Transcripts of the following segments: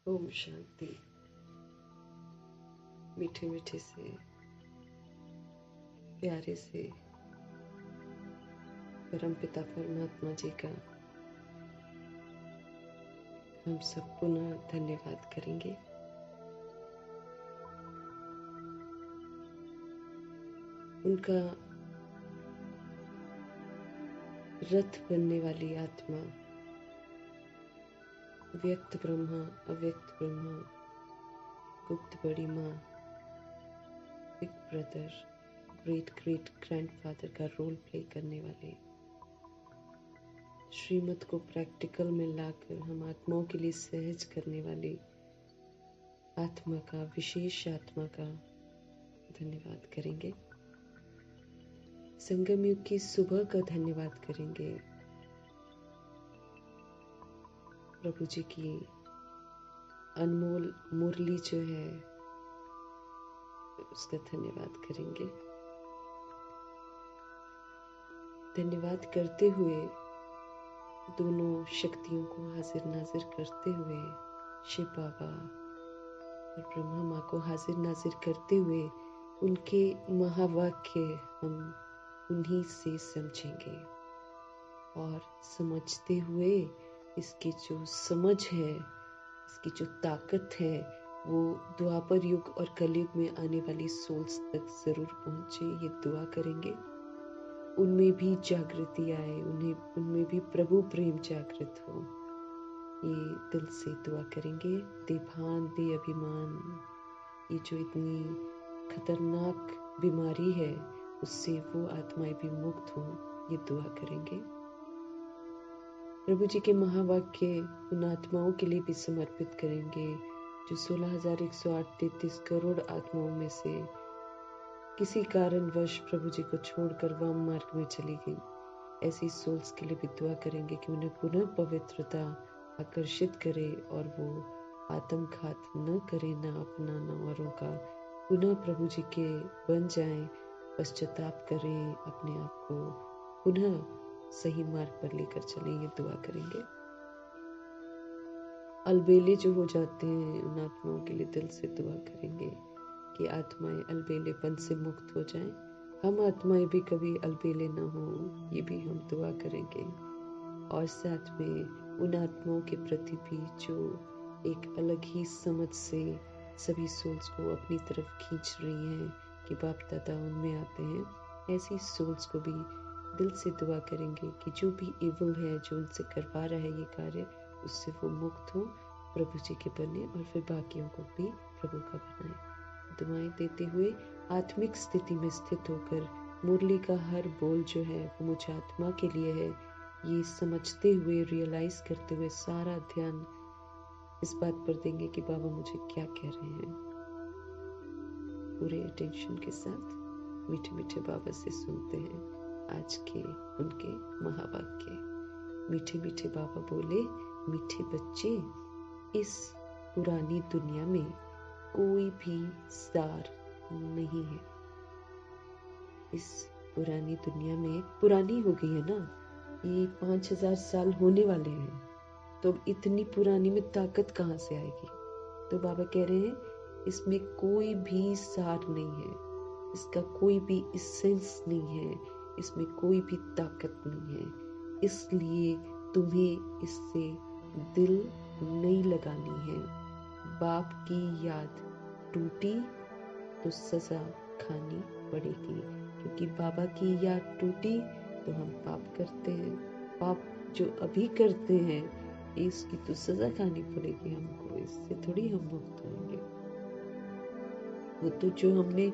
ओम शांति। मीठे मीठे से प्यारे से परमपिता परमात्मा जी का हम सब पुनः धन्यवाद करेंगे। उनका रथ बनने वाली आत्मा, व्यक्त ब्रह्मा, अव्यक्त ब्रह्मा, गुप्त बड़ी माँ, big brother, great great grandfather का रोल प्ले करने वाले, श्रीमत को प्रैक्टिकल में लाकर हम आत्माओं के लिए सहज करने वाली आत्मा का, विशेष आत्मा का धन्यवाद करेंगे। संगम युग की सुबह का धन्यवाद करेंगे। प्रभु जी की अनमोल मुरली जो है उसका धन्यवाद करेंगे। धन्यवाद करते हुए, दोनों शक्तियों को हाजिर नाजिर करते हुए, शिव बाबा और ब्रह्मा माँ को हाजिर नाजिर करते हुए, उनके महावाक्य हम उन्हीं से समझेंगे और समझते हुए इसकी जो समझ है, इसकी जो ताकत है, वो द्वापर युग और कलयुग में आने वाली सोल्स तक जरूर पहुंचे, ये दुआ करेंगे। उनमें भी जागृति आए, उनमें भी प्रभु प्रेम जागृत हो, ये दिल से दुआ करेंगे। दे भान दे अभिमान, ये जो इतनी खतरनाक बीमारी है उससे वो आत्माएं भी मुक्त हो, ये दुआ करेंगे। प्रभु जी के महावाक्य उन आत्माओं के लिए भी समर्पित करेंगे जो 16,108 करोड़ आत्माओं में से किसी कारणवश प्रभु जी को छोड़कर वाम मार्ग में चली गई। ऐसी सोल्स के लिए भी दुआ करेंगे कि उन्हें पुनः पवित्रता आकर्षित करे और वो आत्मघात न करे, न अपना न औरों का, पुनः प्रभु जी के बन जाएं, पश्चाताप करें, अपने आप को पुनः सही मार्ग पर लेकर चलें, ये दुआ करेंगे। अलबेले जो हो जाते हैं उन आत्माओं के लिए दिल से दुआ करेंगे कि आत्माएं अलबेलेपन से मुक्त हो जाएं। हम आत्माएं भी कभी अलबेले ना हो, ये भी हम दुआ करेंगे। और साथ में उन आत्माओं के प्रति भी जो एक अलग ही समझ से सभी सोल्स को अपनी तरफ खींच रही हैं कि बाप दादा उनमें आते हैं, ऐसी सोल्स को भी दिल से दुआ करेंगे कि जो भी इविल है, जो उनसे करवा रहा है ये कार्य, उससे वो मुक्त हो, प्रभु जी के बने और फिर बाकियों को भी प्रभु का बनाए। दुआएं देते हुए आत्मिक स्थिति में स्थित होकर मुरली का हर बोल जो है वो मुझ आत्मा के लिए है, ये समझते हुए, रियलाइज करते हुए सारा ध्यान इस बात पर देंगे कि बाबा मुझे क्या कह रहे हैं। पूरे अटेंशन के साथ मीठे मीठे बाबा से सुनते हैं आज के उनके महावाक्य। मीठे मीठे बाबा बोले, मीठे बच्चे, इस पुरानी दुनिया में कोई भी सार नहीं है। इस पुरानी दुनिया में, पुरानी हो गई है ना, ये 5,000 साल होने वाले हैं, तो इतनी पुरानी में ताकत कहाँ से आएगी? तो बाबा कह रहे हैं इसमें कोई भी सार नहीं है, इसका कोई भी एसेंस नहीं है, इसमें कोई भी ताकत नहीं है। इसलिए तुम्हें इससे दिल नहीं लगानी है। बाप की याद टूटी तो सजा खानी पड़ेगी, क्योंकि बाबा की याद टूटी तो हम पाप करते हैं। पाप जो अभी करते हैं इसकी तो सजा खानी पड़ेगी हमको, इससे थोड़ी हम मुक्त होंगे। वो तो जो हमने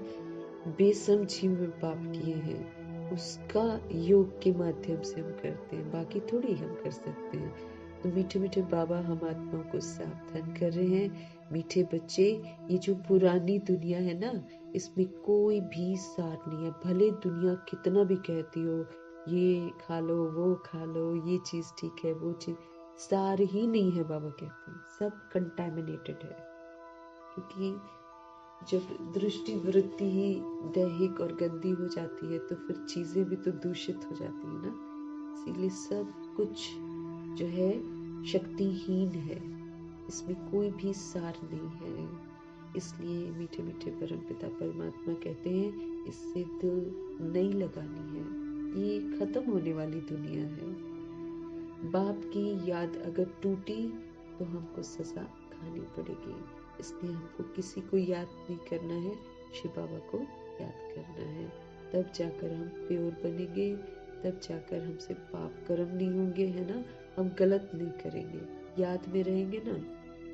बेसमझी में पाप किए हैं उसका योग के माध्यम से हम करते हैं, बाकी थोड़ी हम कर सकते हैं। तो मीठे मीठे बाबा हम आत्माओं को सावधान कर रहे हैं, मीठे बच्चे, ये जो पुरानी दुनिया है ना, इसमें कोई भी सार नहीं है। भले दुनिया कितना भी कहती हो, ये खा लो, वो खा लो, ये चीज ठीक है, वो चीज, सार ही नहीं है। बाबा कहते हैं सब कंटैमिनेटेड है, क्योंकि जब दृष्टि वृत्ति ही दैहिक और गंदी हो जाती है तो फिर चीजें भी तो दूषित हो जाती है ना। इसीलिए सब कुछ जो है शक्तिहीन है। इसमें कोई भी सार नहीं है। इसलिए मीठे मीठे परमपिता परमात्मा कहते हैं, इससे दिल नहीं लगानी है, ये खत्म होने वाली दुनिया है। बाप की याद अगर टूटी तो हमको सजा खानी पड़ेगी। इसलिए हमको किसी को याद नहीं करना है, शिव बाबा को याद करना है। तब जाकर हम प्योर बनेंगे, तब जाकर हमसे पाप कर्म नहीं होंगे, है ना। हम गलत नहीं करेंगे, याद में रहेंगे ना,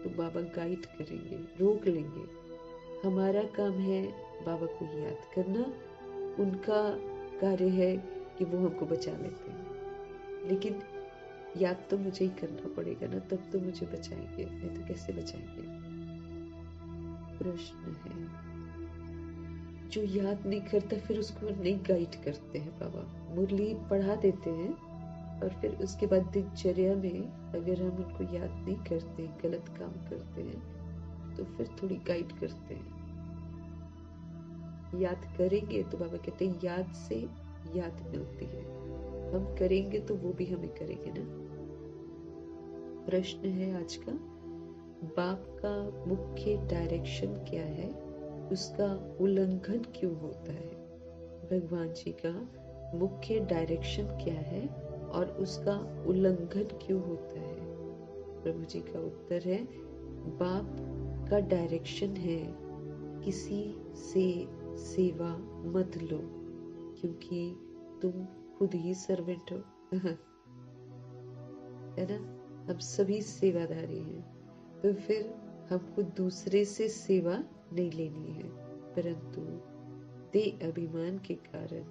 तो बाबा गाइड करेंगे, रोक लेंगे। हमारा काम है बाबा को याद करना, उनका कार्य है कि वो हमको बचा लेते हैं। लेकिन याद तो मुझे ही करना पड़ेगा ना, तब तो मुझे बचाएंगे, नहीं तो कैसे बचाएंगे। प्रश्न है, जो याद नहीं करता फिर उसको नहीं गाइड करते हैं बाबा। मुरली पढ़ा देते हैं और फिर उसके बाद दिनचर्या में अगर हम उनको याद नहीं करते, गलत काम करते हैं, तो फिर थोड़ी गाइड करते हैं। याद करेंगे तो बाबा कहते हैं याद से याद मिलती है, हम करेंगे तो वो भी हमें करेंगे ना। प्रश्न है आज का, बाप का मुख्य डायरेक्शन क्या है, उसका उल्लंघन क्यों होता है। भगवान जी का मुख्य डायरेक्शन क्या है और उसका उल्लंघन क्यों होता है। प्रभु जी का उत्तर है, बाप का डायरेक्शन है किसी से सेवा मत लो, क्योंकि तुम खुद ही सर्वेंट हो है ना। हम सभी सेवाधारी हैं, तो फिर हमको दूसरे से सेवा नहीं लेनी है, परंतु दे अभिमान के कारण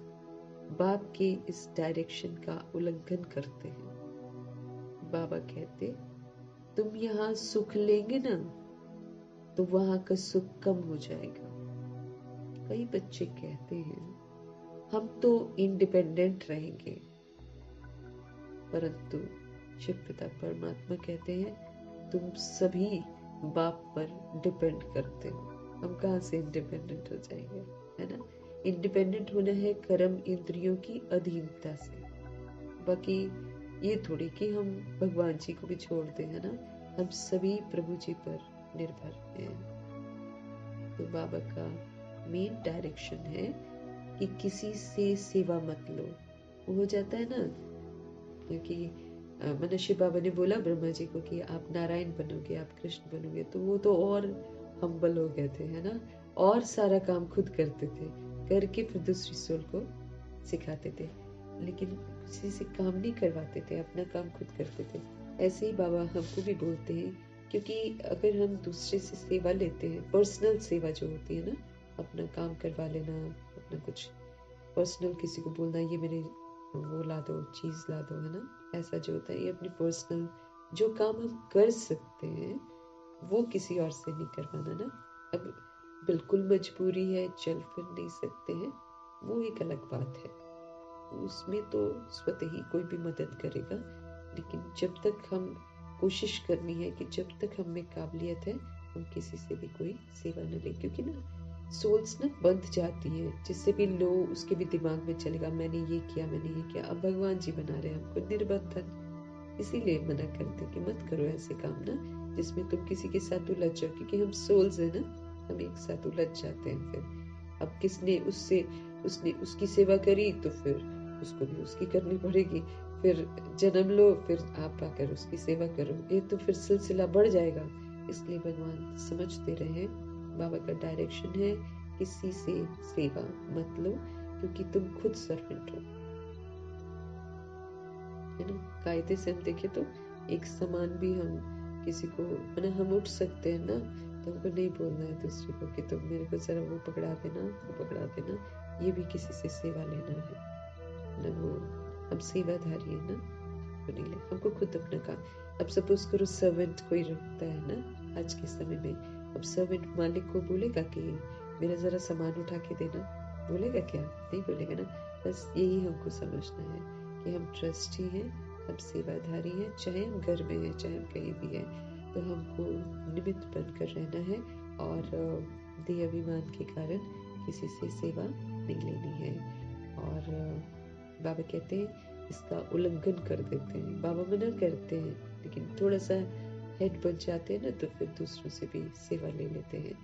बाप के इस डायरेक्शन का उल्लंघन करते हैं। बाबा कहते, तुम यहाँ सुख लेंगे ना तो वहां का सुख कम हो जाएगा। कई बच्चे कहते हैं हम तो इंडिपेंडेंट रहेंगे, परंतु शिव पिता परमात्मा कहते हैं तुम सभी बाप पर डिपेंड करते हो। हम कहाँ से इंडिपेंडेंट हो जाएंगे, है ना। इंडिपेंडेंट होना है कर्म इंद्रियों की अधीनता से। बाकी ये थोड़ी कि हम भगवान जी को भी छोड़ दें, है ना। हम सभी प्रभु जी पर निर्भर हैं। तो बाबा का मेन डायरेक्शन है कि किसी से सेवा मत लो। वो हो जाता है ना, क्योंकि मनुष्य बाबा ने बोला ब्रह्मा जी को कि आप नारायण बनोगे, आप कृष्ण बनोगे, तो वो तो और हम्बल हो गए थे, है ना। और सारा काम खुद करते थे, करके फिर दूसरी सोल को सिखाते थे, लेकिन किसी से काम नहीं करवाते थे, अपना काम खुद करते थे। ऐसे ही बाबा हमको भी बोलते हैं, क्योंकि अगर हम दूसरे से सेवा लेते हैं, पर्सनल सेवा जो होती है ना, अपना काम करवा लेना, अपना कुछ पर्सनल किसी को बोलना ये मेरे वो ला दो, चीज ला दो, है ना, ऐसा जो होता है, ये अपनी पर्सनल जो काम हम कर सकते हैं वो किसी और से नहीं करवाना ना। अब बिल्कुल मजबूरी है, चल फिर नहीं सकते हैं, वो एक अलग बात है, उसमें तो स्वतः ही कोई भी मदद करेगा। लेकिन जब तक हम कोशिश करनी है कि जब तक हम में काबिलियत है हम किसी से भी कोई सेवा न लें, क्योंकि ना सोल्स ना बंध जाती है, जिससे भी लो उसके भी दिमाग में चलेगा मैंने ये किया, मैंने ये किया। अब भगवान जी बना रहे हैं हमको निर्बंधन, इसीलिए मना करते कि मत करो ऐसे काम ना जिसमें तुम किसी के साथ उलझ जाओ, क्योंकि हम सोल्स है ना, हम एक साथ उलझ जाते हैं। फिर अब किसने उसने उसकी सेवा करी तो फिर उसको भी उसकी करनी पड़ेगी, फिर जन्म लो, फिर आप आकर उसकी सेवा करो, ये तो फिर सिलसिला बढ़ जाएगा। इसलिए भगवान समझते रहे, बाबा का डायरेक्शन है किसी से सेवा मत लो, क्योंकि तुम खुद सर्वेंट हो, है ना। कायदे से हम देखें तो एक समान भी हम किसी को, मतलब हम उठ सकते हैं ना, तो हमको नहीं बोलना है दूसरे को कि तुम मेरे को जरा वो पकड़ा देना, वो पकड़ा देना, ये भी किसी से सेवा लेना है ना। वो हम सेवाधारी है ना, तो नहीं ले, हमको खुद अपना काम। अब सपोज करो सर्वेंट कोई रखता है ना आज के समय में, अब सर्वेंट मालिक को बोलेगा कि मेरा जरा सामान उठा के देना, बोलेगा क्या, नहीं बोलेगा ना। बस यही हमको समझना है कि हम ट्रस्टी हैं, हम सेवाधारी हैं, चाहे हम घर में हैं, चाहे हम कहीं भी हैं, तो हमको निमित्त बनकर रहना है और देह अभिमान के कारण किसी से सेवा नहीं लेनी है। और बाबा कहते हैं इसका उल्लंघन कर देते हैं, बाबा मना करते हैं, लेकिन थोड़ा सा हेड बन जाते हैं ना, तो फिर दूसरों से भी सेवा ले लेते हैं।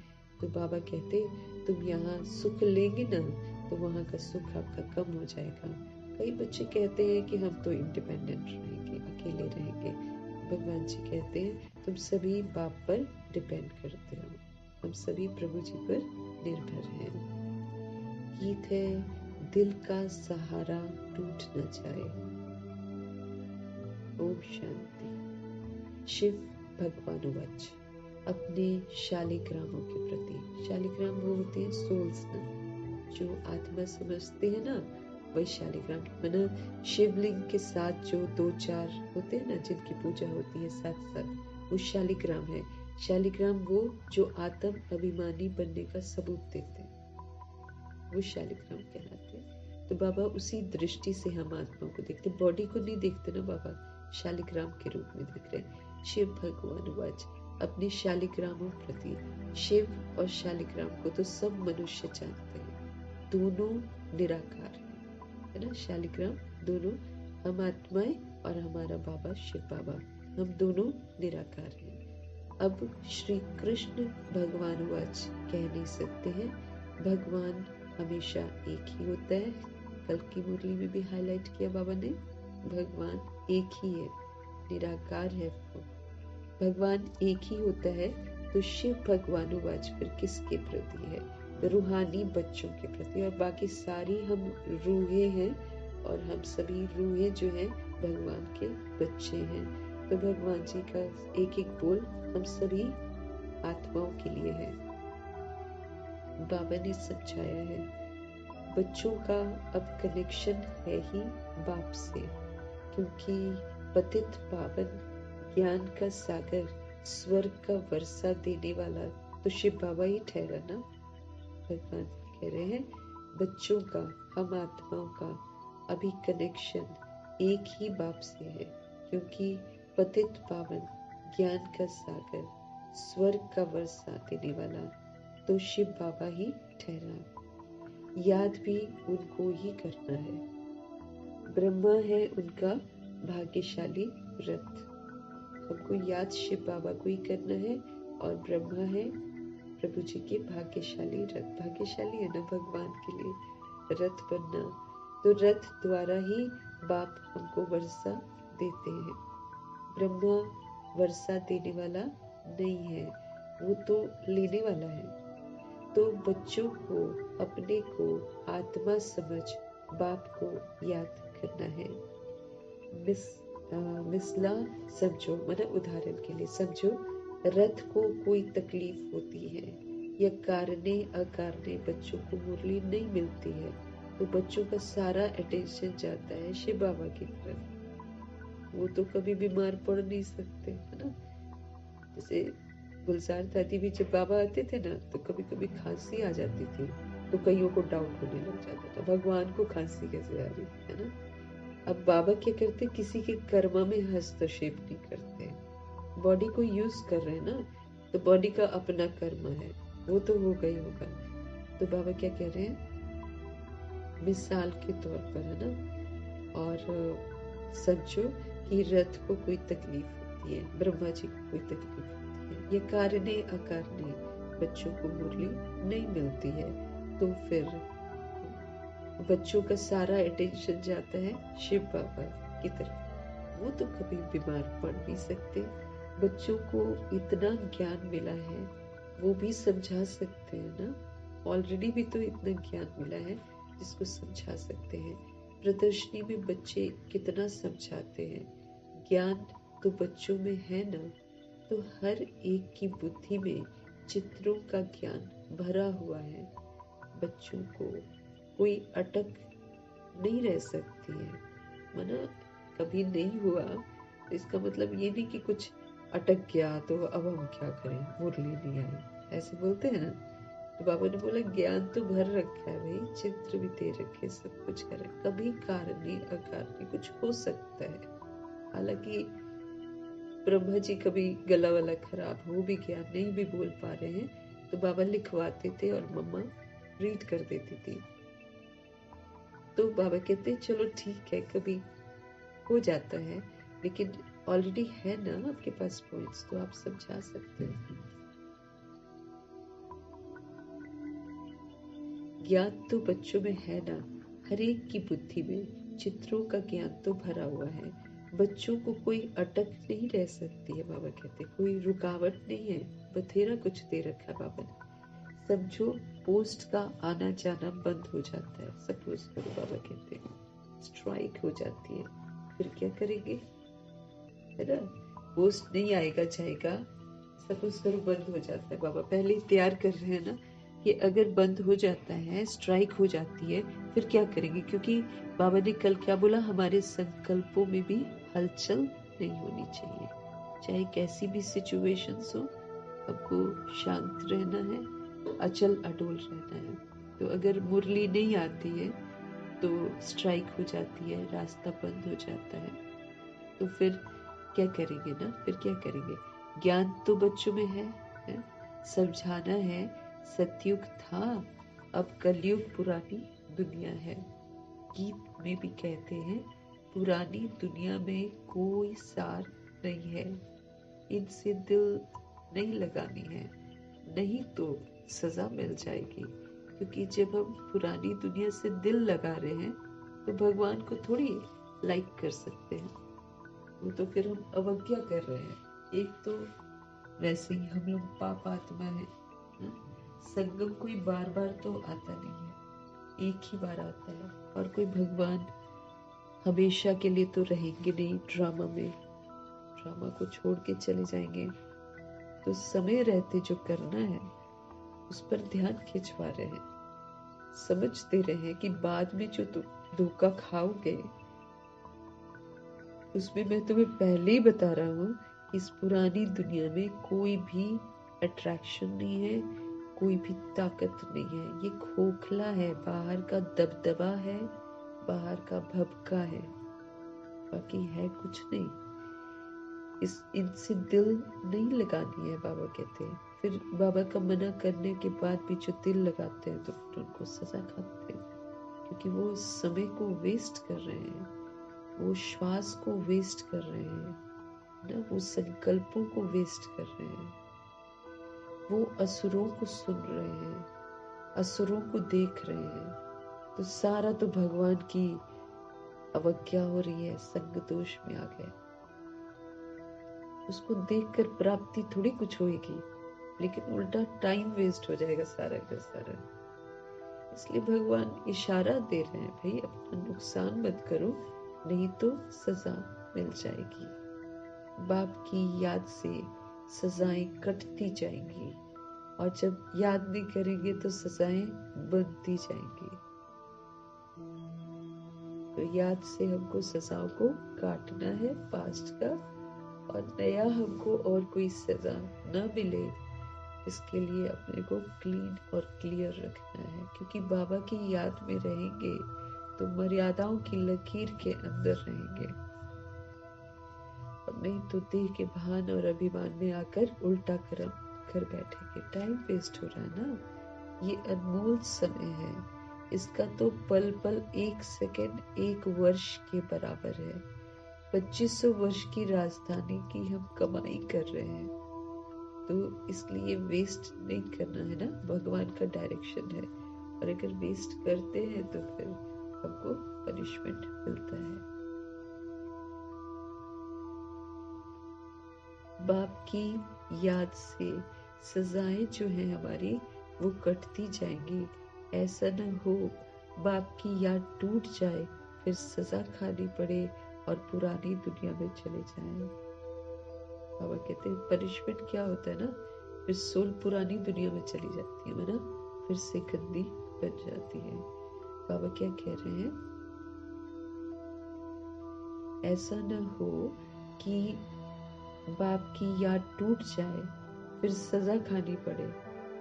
तो बाबा कहते तुम यहाँ सुख लेंगे ना, तो वहाँ का सुख आपका कम हो जाएगा। कई बच्चे कहते हैं कि हम तो इंडिपेंडेंट रहेंगे, अकेले रहेंगे। भगवान जी कहते हैं तुम सभी बाप पर डिपेंड करते हो, हम सभी प्रभु जी पर निर्भर हैं। गीत है दिल का सहारा टूट न जाए। ओम शांति। शिव भगवानुवाच अपने शालिग्रामों के प्रति। शालिग्राम वो होते हैं सोल्स ना, जो आत्मा समझते हैं ना, वही शालिग्राम। माना शिवलिंग के साथ जो 2-4 होते हैं ना, जिनकी पूजा होती है साथ साथ, वो शालिग्राम है। शालिग्राम वो जो आत्म अभिमानी बनने का सबूत देते हैं, वो शालिग्राम कहलाते हैं। तो बाबा उसी दृष्टि से हम आत्मा को देखते, बॉडी को नहीं देखते ना, बाबा शालिग्राम के रूप में देख रहे। शिव भगवान वाच अपने शालिग्रामों प्रति। शिव और शालिग्राम को तो सब मनुष्य जानते हैं, दोनों निराकार है ना। शालिग्राम दोनों, हम आत्माएं और हमारा बाबा शिव बाबा, हम दोनों निराकार हैं। अब श्री कृष्ण भगवान वाच कह नहीं सकते हैं, भगवान हमेशा एक ही होता है। कल की मुरली में भी हाईलाइट किया बाबा ने, भगवान एक ही है, निराकार है वो। भगवान एक ही होता है, तो शिव भगवानुवाच फिर किसके प्रति है? रूहानी बच्चों के प्रति। और बाकी सारी हम रूहें हैं, और हम सभी रूहें जो हैं भगवान के बच्चे हैं। तो भगवान जी का एक एक बोल हम सभी आत्माओं के लिए है। बाबा ने समझाया है, बच्चों का अब कनेक्शन है ही बाप से, क्योंकि पतित पावन ज्ञान का सागर स्वर्ग का वर्षा देने वाला तो शिव बाबा ही ठहरा ना। भगवान कह रहे हैं बच्चों का, हम आत्माओं का अभी कनेक्शन एक ही बाप से है, क्योंकि पतित पावन ज्ञान का सागर स्वर्ग का वर्षा देने वाला तो शिव बाबा ही ठहरा। याद भी उनको ही करना है। ब्रह्मा है उनका भाग्यशाली रथ। हमको याद शिव बाबा को ही करना है, और ब्रह्मा है प्रभु जी के भाग्यशाली रथ। भाग्यशाली है ना भगवान के लिए रथ बनना, तो रथ द्वारा ही बाप हमको वर्षा देते हैं। ब्रह्मा वर्षा देने वाला नहीं है, वो तो लेने वाला है। तो बच्चों को अपने को आत्मा समझ बाप को याद करना है। मिसला समझो, मतलब उदाहरण के लिए समझो, रथ को कोई तकलीफ होती है या कारणे अकारणे बच्चों को मुरली नहीं मिलती है, तो बच्चों का सारा अटेंशन जाता है शिव बाबा की तरफ। वो तो कभी बीमार पड़ नहीं सकते, है ना। जैसे गुलजार दादी भी जब बाबा आते थे ना, तो कभी कभी खांसी आ जाती थी, तो कईयों को डाउट होने लग जाता था, भगवान को खांसी कैसे आ रही है ना। अब बाबा क्या करते, किसी के कर्मा में हस्तक्षेप नहीं करते। बॉडी को यूज कर रहे हैं ना, तो बॉडी का अपना कर्म है, वो तो हो गई होगा। तो बाबा क्या कह रहे हैं, मिसाल के तौर पर, है ना। और समझो कि रथ को कोई तकलीफ होती है, ब्रह्मा जी को कोई तकलीफ होती है, ये कारणे अकारणे बच्चों को मुरली नहीं मिलती है, तो फिर बच्चों का सारा अटेंशन जाता है शिव बाबा की तरफ। वो तो कभी बीमार पड़ नहीं सकते। बच्चों को इतना ज्ञान मिला है, वो भी समझा सकते हैं ना। ऑलरेडी भी तो इतना ज्ञान मिला है जिसको समझा सकते हैं। प्रदर्शनी में बच्चे कितना समझाते हैं, ज्ञान तो बच्चों में है ना। तो हर एक की बुद्धि में चित्रों का ज्ञान भरा हुआ है। बच्चों को कोई अटक नहीं रह सकती है, माना कभी नहीं हुआ, इसका मतलब ये नहीं कि कुछ अटक गया तो अब हम क्या करें, मुरली नहीं आई, ऐसे बोलते हैं ना। तो बाबा ने बोला ज्ञान तो भर रखा है भाई, चित्र भी दे रखे, सब कुछ कर रहे, कभी कारणी अकारणी कुछ हो सकता है। हालांकि ब्रह्मा जी कभी गला वाला खराब हो भी गया, नहीं भी बोल पा रहे हैं, तो बाबा लिखवाते थे और मम्मा रीड कर देती थी। तो बाबा कहते चलो ठीक है, कभी हो जाता है, लेकिन ऑलरेडी है ना आपके पास पॉइंट्स, तो आप समझा सकते हैं। ज्ञान तो बच्चों में है ना, हर एक की बुद्धि में चित्रों का ज्ञान तो भरा हुआ है। बच्चों को कोई अटक नहीं रह सकती है, बाबा कहते हैं, कोई रुकावट नहीं है, बथेरा कुछ दे रखा है बाबा ने। समझो पोस्ट का आना जाना बंद हो जाता है, सपोज करो बाबा कहते हैं स्ट्राइक हो जाती है, फिर क्या करेंगे, है ना, पोस्ट नहीं आएगा जाएगा, सपोज करो बंद हो जाता है, बाबा पहले ही तैयार कर रहे हैं ना कि अगर बंद हो जाता है, स्ट्राइक हो जाती है, फिर क्या करेंगे, क्योंकि बाबा ने कल क्या बोला, हमारे संकल्पों में भी हलचल नहीं होनी चाहिए, चाहे कैसी भी सिचुएशंस हो, हमको शांत रहना है, अचल अडोल रहना है। तो अगर मुरली नहीं आती है तो स्ट्राइक हो जाती है, रास्ता बंद हो जाता है, तो फिर क्या करेंगे ना, फिर क्या करेंगे। ज्ञान तो बच्चों में है? समझाना है, सतयुग था, अब कलयुग पुरानी दुनिया है। गीत में भी कहते हैं पुरानी दुनिया में कोई सार नहीं है, इनसे दिल नहीं लगानी है, नहीं तो सजा मिल जाएगी। क्योंकि जब हम पुरानी दुनिया से दिल लगा रहे हैं तो भगवान को थोड़ी लाइक कर सकते हैं, वो तो फिर हम अवज्ञा कर रहे हैं। एक तो वैसे ही हम लोग पाप आत्मा है, संगम कोई बार बार तो आता नहीं है, एक ही बार आता है, और कोई भगवान हमेशा के लिए तो रहेंगे नहीं ड्रामा में, ड्रामा को छोड़ के चले जाएंगे। तो समय रहते जो करना है उस पर ध्यान खिंचवा रहे हैं, समझते रहे कि बाद में जो धोखा खाओगे उसमें मैं तुम्हें पहले ही बता रहा हूँ, इस पुरानी दुनिया में कोई भी अट्रैक्शन नहीं है, कोई भी ताकत नहीं है, ये खोखला है, बाहर का दबदबा है, बाहर का भभका है, बाकी है कुछ नहीं। इनसे दिल नहीं लगानी है, बाबा कहते हैं। फिर बाबा का मना करने के बाद भी जो दिल लगाते हैं तो फिर उनको सजा खाते हैं, क्योंकि वो समय को वेस्ट कर रहे हैं, वो श्वास को वेस्ट कर रहे हैं ना, वो संकल्पों को वेस्ट कर रहे हैं, वो असुरों को सुन रहे हैं, असुरों को देख रहे हैं। तो सारा तो भगवान की अवज्ञा हो रही है, संग दोष में आ गए। उसको देखकर प्राप्ति थोड़ी कुछ होगी, लेकिन उल्टा टाइम वेस्ट हो जाएगा सारा का सारा। इसलिए भगवान इशारा दे रहे हैं, भाई अपना नुकसान मत करो, नहीं तो सजा मिल जाएगी। बाप की याद से सजाएं कटती जाएंगी, और जब याद नहीं करेंगे तो सजाएं बनती जाएंगी। तो याद से हमको सजाओं को काटना है पास्ट का, और नया हमको और कोई सजा न मिले, इसके लिए अपने को क्लीन और क्लियर रखना है। क्योंकि बाबा की याद में रहेंगे तो मर्यादाओं की लकीर के अंदर रहेंगे, और नहीं तो देह के भान और अभिमान में आकर उल्टा कर्म कर बैठेंगे। टाइम वेस्ट हो रहा है ना, ये अनमोल समय है, इसका तो पल पल एक सेकंड एक वर्ष के बराबर है। 2500 वर्ष की राजधानी की हम कमाई कर रहे हैं, तो इसलिए वेस्ट नहीं करना है ना, भगवान का डायरेक्शन है, और अगर वेस्ट करते हैं तो फिर हमको पनिशमेंट मिलता है। बाप की याद से सजाएं जो है हमारी वो कटती जाएंगी। ऐसा न हो बाप की याद टूट जाए, फिर सजा खानी पड़े और पुरानी दुनिया में चले जाएं। बाबा कहते हैं पनिशमेंट क्या होता है ना, फिर सोल पुरानी दुनिया में चली जाती है ना, फिर से गंदी बन जाती है। बाबा क्या कह रहे हैं, ऐसा न हो कि बाप की याद टूट जाए, फिर सजा खानी पड़े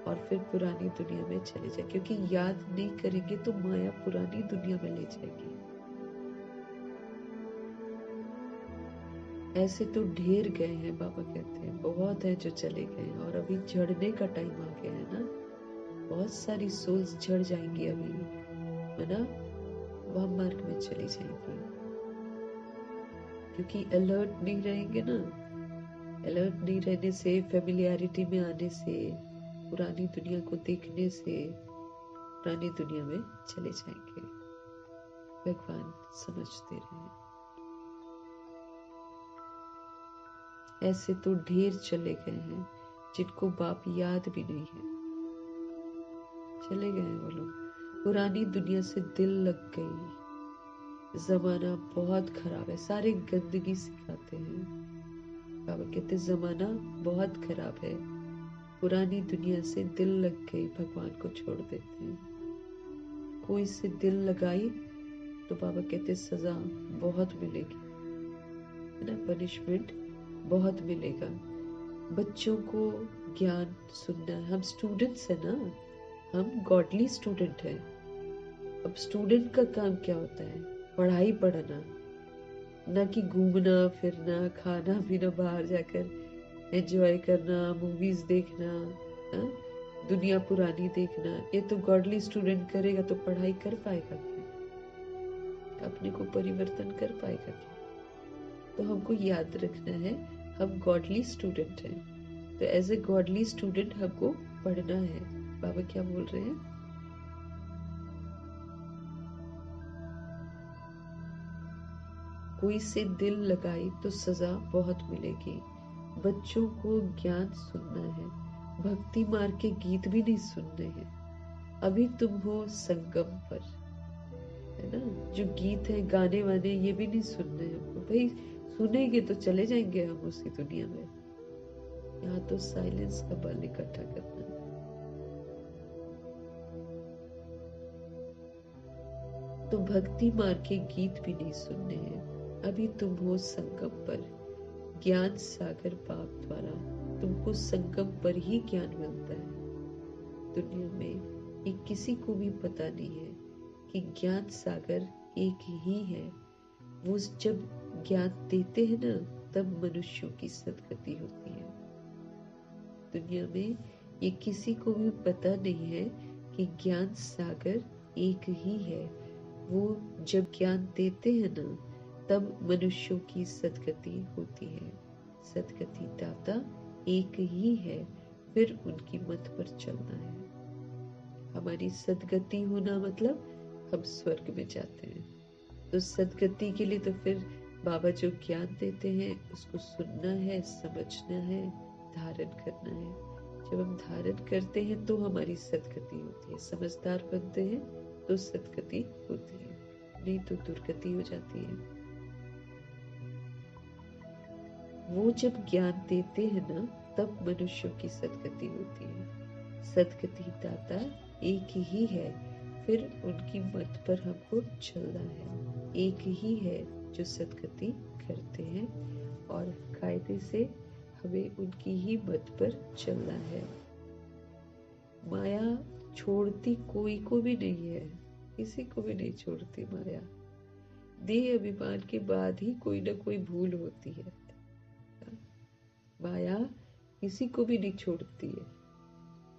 और फिर पुरानी दुनिया में चले जाए, क्योंकि याद नहीं करेंगे तो माया पुरानी दुनिया में ले जाएगी। ऐसे तो ढेर गए हैं, बाबा कहते हैं बहुत है जो चले गए, और अभी झड़ने का टाइम आ गया है ना, बहुत सारी सोल्स झड़ जाएंगी अभी, है ना, वाम मार्ग में चली जाएंगी। क्योंकि अलर्ट नहीं रहेंगे ना, अलर्ट नहीं रहने से, फेमिलियरिटी में आने से, पुरानी दुनिया को देखने से पुरानी दुनिया में चले जाएंगे। भगवान समझते रहे। ऐसे तो ढेर चले गए हैं जिनको बाप याद भी नहीं है, चले गए वो लोग। पुरानी दुनिया से दिल लग गई, जमाना बहुत खराब है, सारे गंदगी सिखाते हैं। बाबा कहते जमाना बहुत खराब है, पुरानी दुनिया से दिल लग गई, भगवान को छोड़ देते हैं। कोई से दिल लगाई तो बाबा कहते सजा बहुत मिलेगी, है ना, पनिशमेंट बहुत मिलेगा। बच्चों को ज्ञान सुनना है। हम स्टूडेंट्स है ना, हम गॉडली स्टूडेंट हैं। अब स्टूडेंट का काम क्या होता है? पढ़ाई पढ़ना, ना कि घूमना फिरना, खाना पीना, बाहर जाकर एंजॉय करना, मूवीज देखना, हा? दुनिया पुरानी देखना। ये तो गॉडली स्टूडेंट करेगा तो पढ़ाई कर पाएगा क्या? अपने को परिवर्तन कर पाएगा क्या? तो हमको याद रखना है हम गॉडली स्टूडेंट हैं, तो एज ए गॉडली स्टूडेंट हमको पढ़ना है। बाबा क्या बोल रहे हैं? कोई से दिल लगाई तो सजा बहुत मिलेगी। बच्चों को ज्ञान सुनना है, भक्ति मार्ग के गीत भी नहीं सुनने हैं। अभी तुम हो संगम पर, है ना, जो गीत है गाने वाने ये भी नहीं सुनने हैं भाई। सुनेंगे तो चले जाएंगे हम उसी दुनिया में। यहाँ तो साइलेंस का बल इकट्ठा करना है। तो भक्ति मार्ग के गीत भी नहीं सुनने हैं। अभी तुम हो संगम पर, ज्ञान सागर बाप द्वारा तुमको संगम पर ही ज्ञान मिलता है। दुनिया में ये किसी को भी पता नहीं है कि ज्ञान सागर एक ही है। वो जब ज्ञान देते हैं ना, तब मनुष्यों की सदगति होती है। दुनिया में ये किसी को भी पता नहीं है कि ज्ञान सागर एक ही है। वो जब ज्ञान देते हैं ना, तब मनुष्यों की सदगति होती है। सदगति दाता एक ही है, फिर उनकी मत पर चलना है। हमारी सदगति होना मतलब हम स्वर्ग में जाते हैं। तो सदगति के लिए तो फिर बाबा जो ज्ञान देते हैं उसको सुनना है, समझना है, धारण करना है। जब हम धारण करते हैं तो हमारी सदगति होती है। समझदार बनते हैं तो सदगति होती है, नहीं तो दुर्गति हो जाती है। वो जब ज्ञान देते हैं ना, तब मनुष्यों की सदगति होती है। सदगति दाता एक ही है, फिर उनकी मत पर हमको चलना है। एक ही है जो सदगति करते हैं और कायदे से हमें उनकी ही मत पर चलना है। माया छोड़ती कोई को भी नहीं है, किसी को भी नहीं छोड़ती माया। देह अभिमान के बाद ही कोई ना कोई भूल होती है। माया किसी को भी नहीं छोड़ती है।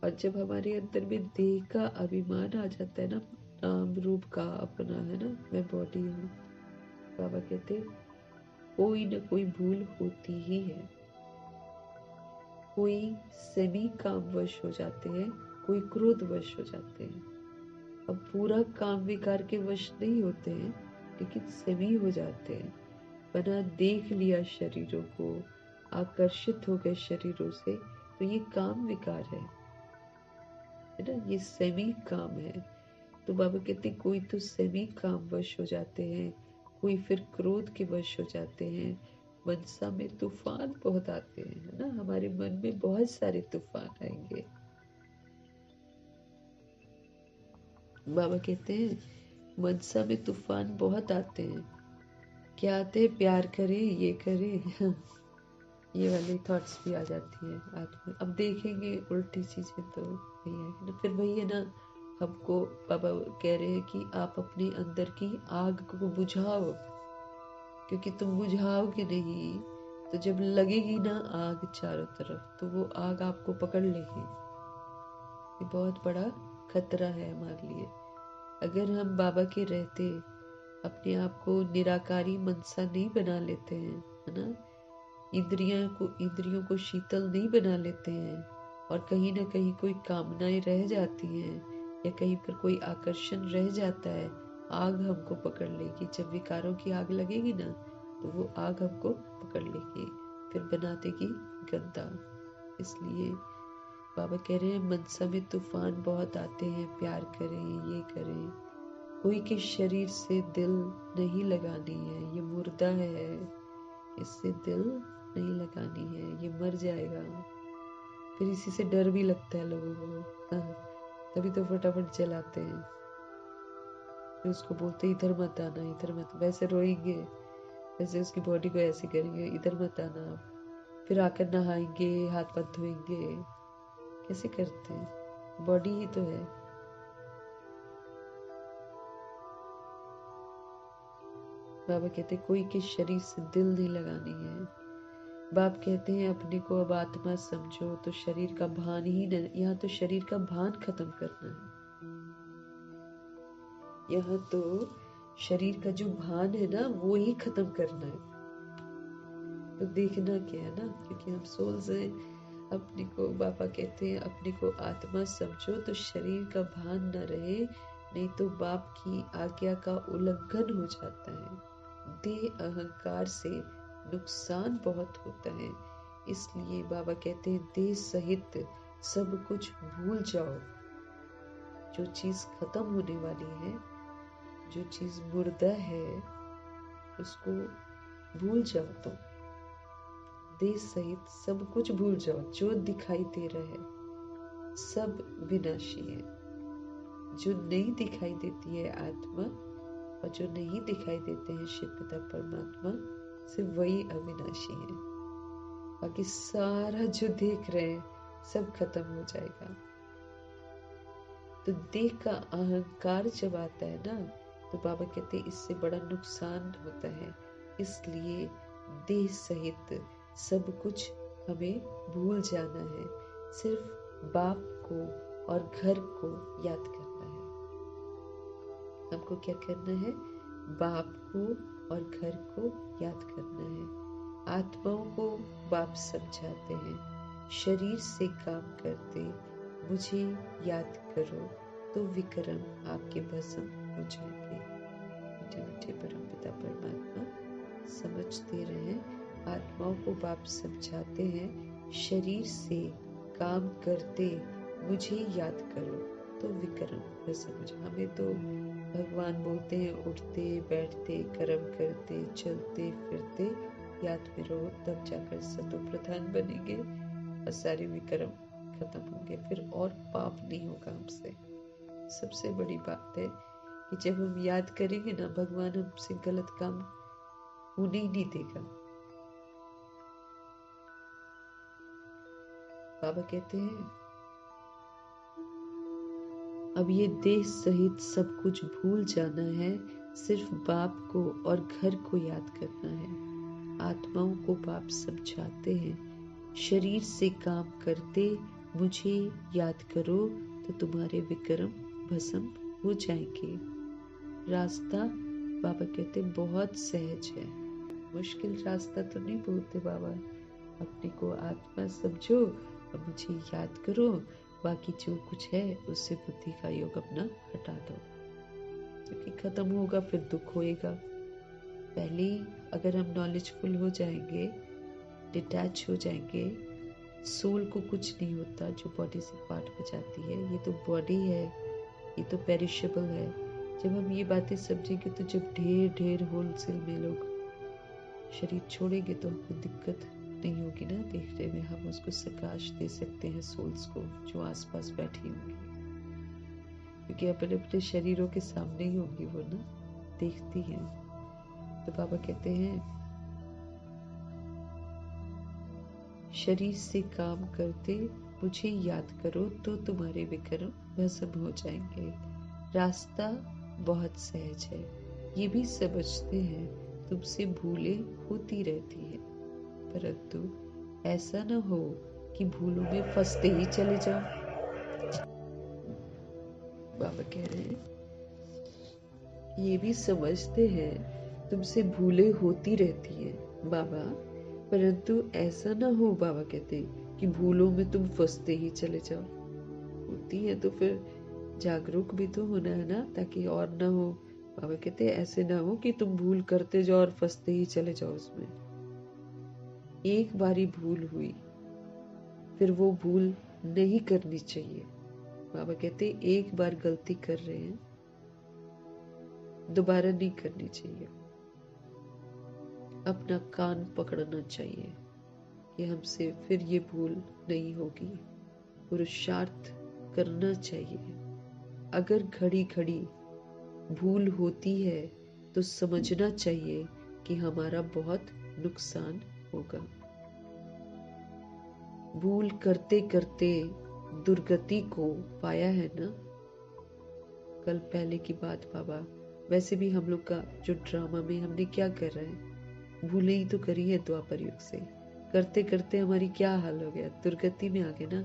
और जब हमारे अंदर में देह का अभिमान आ जाता है ना, नाम रूप का अपना, है ना, मैं बॉडी हूँ, बाबा कहते कोई न कोई भूल होती ही है। कोई सेमी कामवश हो जाते हैं, कोई क्रोधवश हो जाते हैं। अब पूरा काम विकार के वश नहीं होते हैं, लेकिन सेमी हो जाते हैं। बना देख लिया शरीरों को, आकर्षित हो गए शरीरों से, तो ये काम विकार है ना, ये सेमी काम है। तो बाबा कहते कोई तो सेमी काम वश हो जाते हैं, कोई फिर क्रोध के वश हो जाते हैं। मनसा में तूफान बहुत आते हैं, है ना, हमारे मन में बहुत सारे तूफान आएंगे। बाबा कहते हैं मनसा में तूफान बहुत आते हैं। क्या आते हैं? प्यार करे, ये करे ये वाली थॉट्स भी आ जाती है आत्मा। अब देखेंगे उल्टी चीजें तो वही है ना, फिर वही है ना, हमको बाबा कह रहे हैं कि आप अपने अंदर की आग को बुझाओ, क्योंकि तुम बुझाओगे नहीं तो जब लगेगी ना आग चारों तरफ, तो वो आग आपको पकड़ लेगी। ये बहुत बड़ा खतरा है हमारे लिए। अगर हम बाबा के रहते अपने आप को निराकारी मनसा नहीं बना लेते हैं, है ना। इंद्रियों को शीतल नहीं बना लेते हैं और कहीं ना कहीं कोई कामनाएं रह जाती हैं या कहीं पर कोई आकर्षण रह जाता है, आग हमको पकड़ लेगी। जब विकारों की आग लगेगी ना तो वो आग हमको पकड़ लेगी, फिर बना देगी गंदा। इसलिए बाबा कह रहे हैं मनसा में तूफान बहुत आते हैं, प्यार करें, ये करें, कोई के शरीर से दिल नहीं लगानी है, ये मुर्दा है, इससे दिल नहीं लगानी है, ये मर जाएगा। फिर इसी से डर भी लगता है लोगों को, तभी तो फटाफट जलाते हैं। फिर उसको बोलते इधर मत आना, इधर मत, वैसे रोएंगे, वैसे उसकी बॉडी को ऐसे करेंगे, इधर मत आना। फिर आकर नहाएंगे, हाथ पाथ धोएंगे, कैसे करते हैं, बॉडी ही तो है। बाबा कहते कोई के शरीर से दिल नहीं लगानी है। बाप कहते हैं अपने को अब आत्मा समझो, तो शरीर का भान ही नहीं, यहाँ तो शरीर का भान खत्म करना है। यहाँ तो शरीर का जो भान है ना वो ही खत्म करना है। तो देखना क्या है ना, क्योंकि हम सोल से अपने को, बाबा कहते हैं अपने को आत्मा समझो तो शरीर का भान न रहे, नहीं तो बाप की आज्ञा का उल्लंघन हो जाता है। देह अहंकार से नुकसान बहुत होता है। इसलिए बाबा कहते हैं देह सहित सब कुछ भूल जाओ। जो चीज खत्म होने वाली है, जो चीज मुर्दा है, उसको भूल जाओ। तो देह सहित सब कुछ भूल जाओ। जो दिखाई दे रहा है सब विनाशी है। जो नहीं दिखाई देती है आत्मा और जो नहीं दिखाई देते हैं शिव पिता परमात्मा, सिर्फ वही अविनाशी है। बाकी सारा जो देख रहे हैं सब खत्म हो जाएगा। तो देह का अहंकार जब आता है ना, तो बाबा कहते हैं इससे बड़ा नुकसान होता है। इसलिए देह सहित सब कुछ हमें भूल जाना है। सिर्फ बाप को और घर को याद करना है। हमको क्या करना है? बाप को और घर को याद करना है। आत्माओं को बाप समझाते हैं, शरीर से काम करते मुझे याद करो तो विक्रम आपके भस्म हो जाएंगे। मीठे मीठे परमपिता परमात्मा समझते रहे। आत्माओं को बाप समझाते हैं, शरीर से काम करते मुझे याद करो तो विक्रम भस्म हो जाए। हमें तो भगवान बोलते हैं उठते बैठते कर्म करते चलते फिरते याद में रहो, तब जाकर सतो प्रधान बनेंगे और सारे विक्रम खत्म होंगे। फिर और पाप नहीं होगा हमसे। सबसे बड़ी बात है कि जब हम याद करेंगे ना, भगवान हमसे गलत काम होने ही नहीं देगा। बाबा कहते हैं अब ये देह सहित सब कुछ भूल जाना है, सिर्फ बाप को और घर को याद करना है। आत्माओं को बाप समझाते हैं, शरीर से काम करते मुझे याद करो तो तुम्हारे विक्रम भस्म हो जाएंगे। रास्ता बाबा कहते बहुत सहज है, मुश्किल रास्ता तो नहीं बोलते बाबा। अपने को आत्मा समझो और मुझे याद करो, बाकी जो कुछ है उससे बुद्धि का योग अपना हटा दो, क्योंकि खत्म होगा फिर दुख होएगा। पहले अगर हम नॉलेजफुल हो जाएंगे, डिटैच हो जाएंगे, सोल को कुछ नहीं होता जो बॉडी से पार्ट बजाती है। ये तो बॉडी है, ये तो पेरिशेबल है। जब हम ये बातें समझेंगे तो जब ढेर ढेर होलसेल में लोग शरीर छोड़ेंगे तो हमको दिक्कत नहीं होगी ना देखने में। हम उसको प्रकाश दे सकते हैं सोल्स को जो आसपास बैठी होंगी, क्योंकि अपने अपने शरीरों के सामने ही होंगी वो ना, देखती हैं। तो बाबा कहते हैं शरीर से काम करते मुझे याद करो तो तुम्हारे विक्रम भस्म हो जाएंगे। रास्ता बहुत सहज है, ये भी समझते हैं, तुमसे भूलें होती रहती है, परंतु ऐसा न हो कि भूलों में फंसते ही चले जाओ। बाबा कह रहे हैं ये भी समझते हैं तुमसे भूलें होती रहती हैं बाबा, परंतु ऐसा ना हो, बाबा कहते कि भूलों में तुम फंसते ही चले जाओ। होती है तो फिर जागरूक भी तो होना है ना, ताकि और ना हो। बाबा कहते ऐसे ना हो कि तुम भूल करते जाओ और फंसते ही चले जाओ उसमें। एक बारी भूल हुई, फिर वो भूल नहीं करनी चाहिए। बाबा कहते एक बार गलती कर रहे हैं, दोबारा नहीं करनी चाहिए। अपना कान पकड़ना चाहिए कि हमसे फिर ये भूल नहीं होगी। पुरुषार्थ करना चाहिए। अगर घड़ी घड़ी भूल होती है तो समझना चाहिए कि हमारा बहुत नुकसान होगा। भूल करते करते दुर्गति को पाया है ना। कल पहले की बात बाबा, वैसे भी हम लोग का जो ड्रामा में हमने क्या कर रहे हैं, भूले ही तो करी है द्वापर युग से। करते करते हमारी क्या हाल हो गया, दुर्गति में आ गए ना,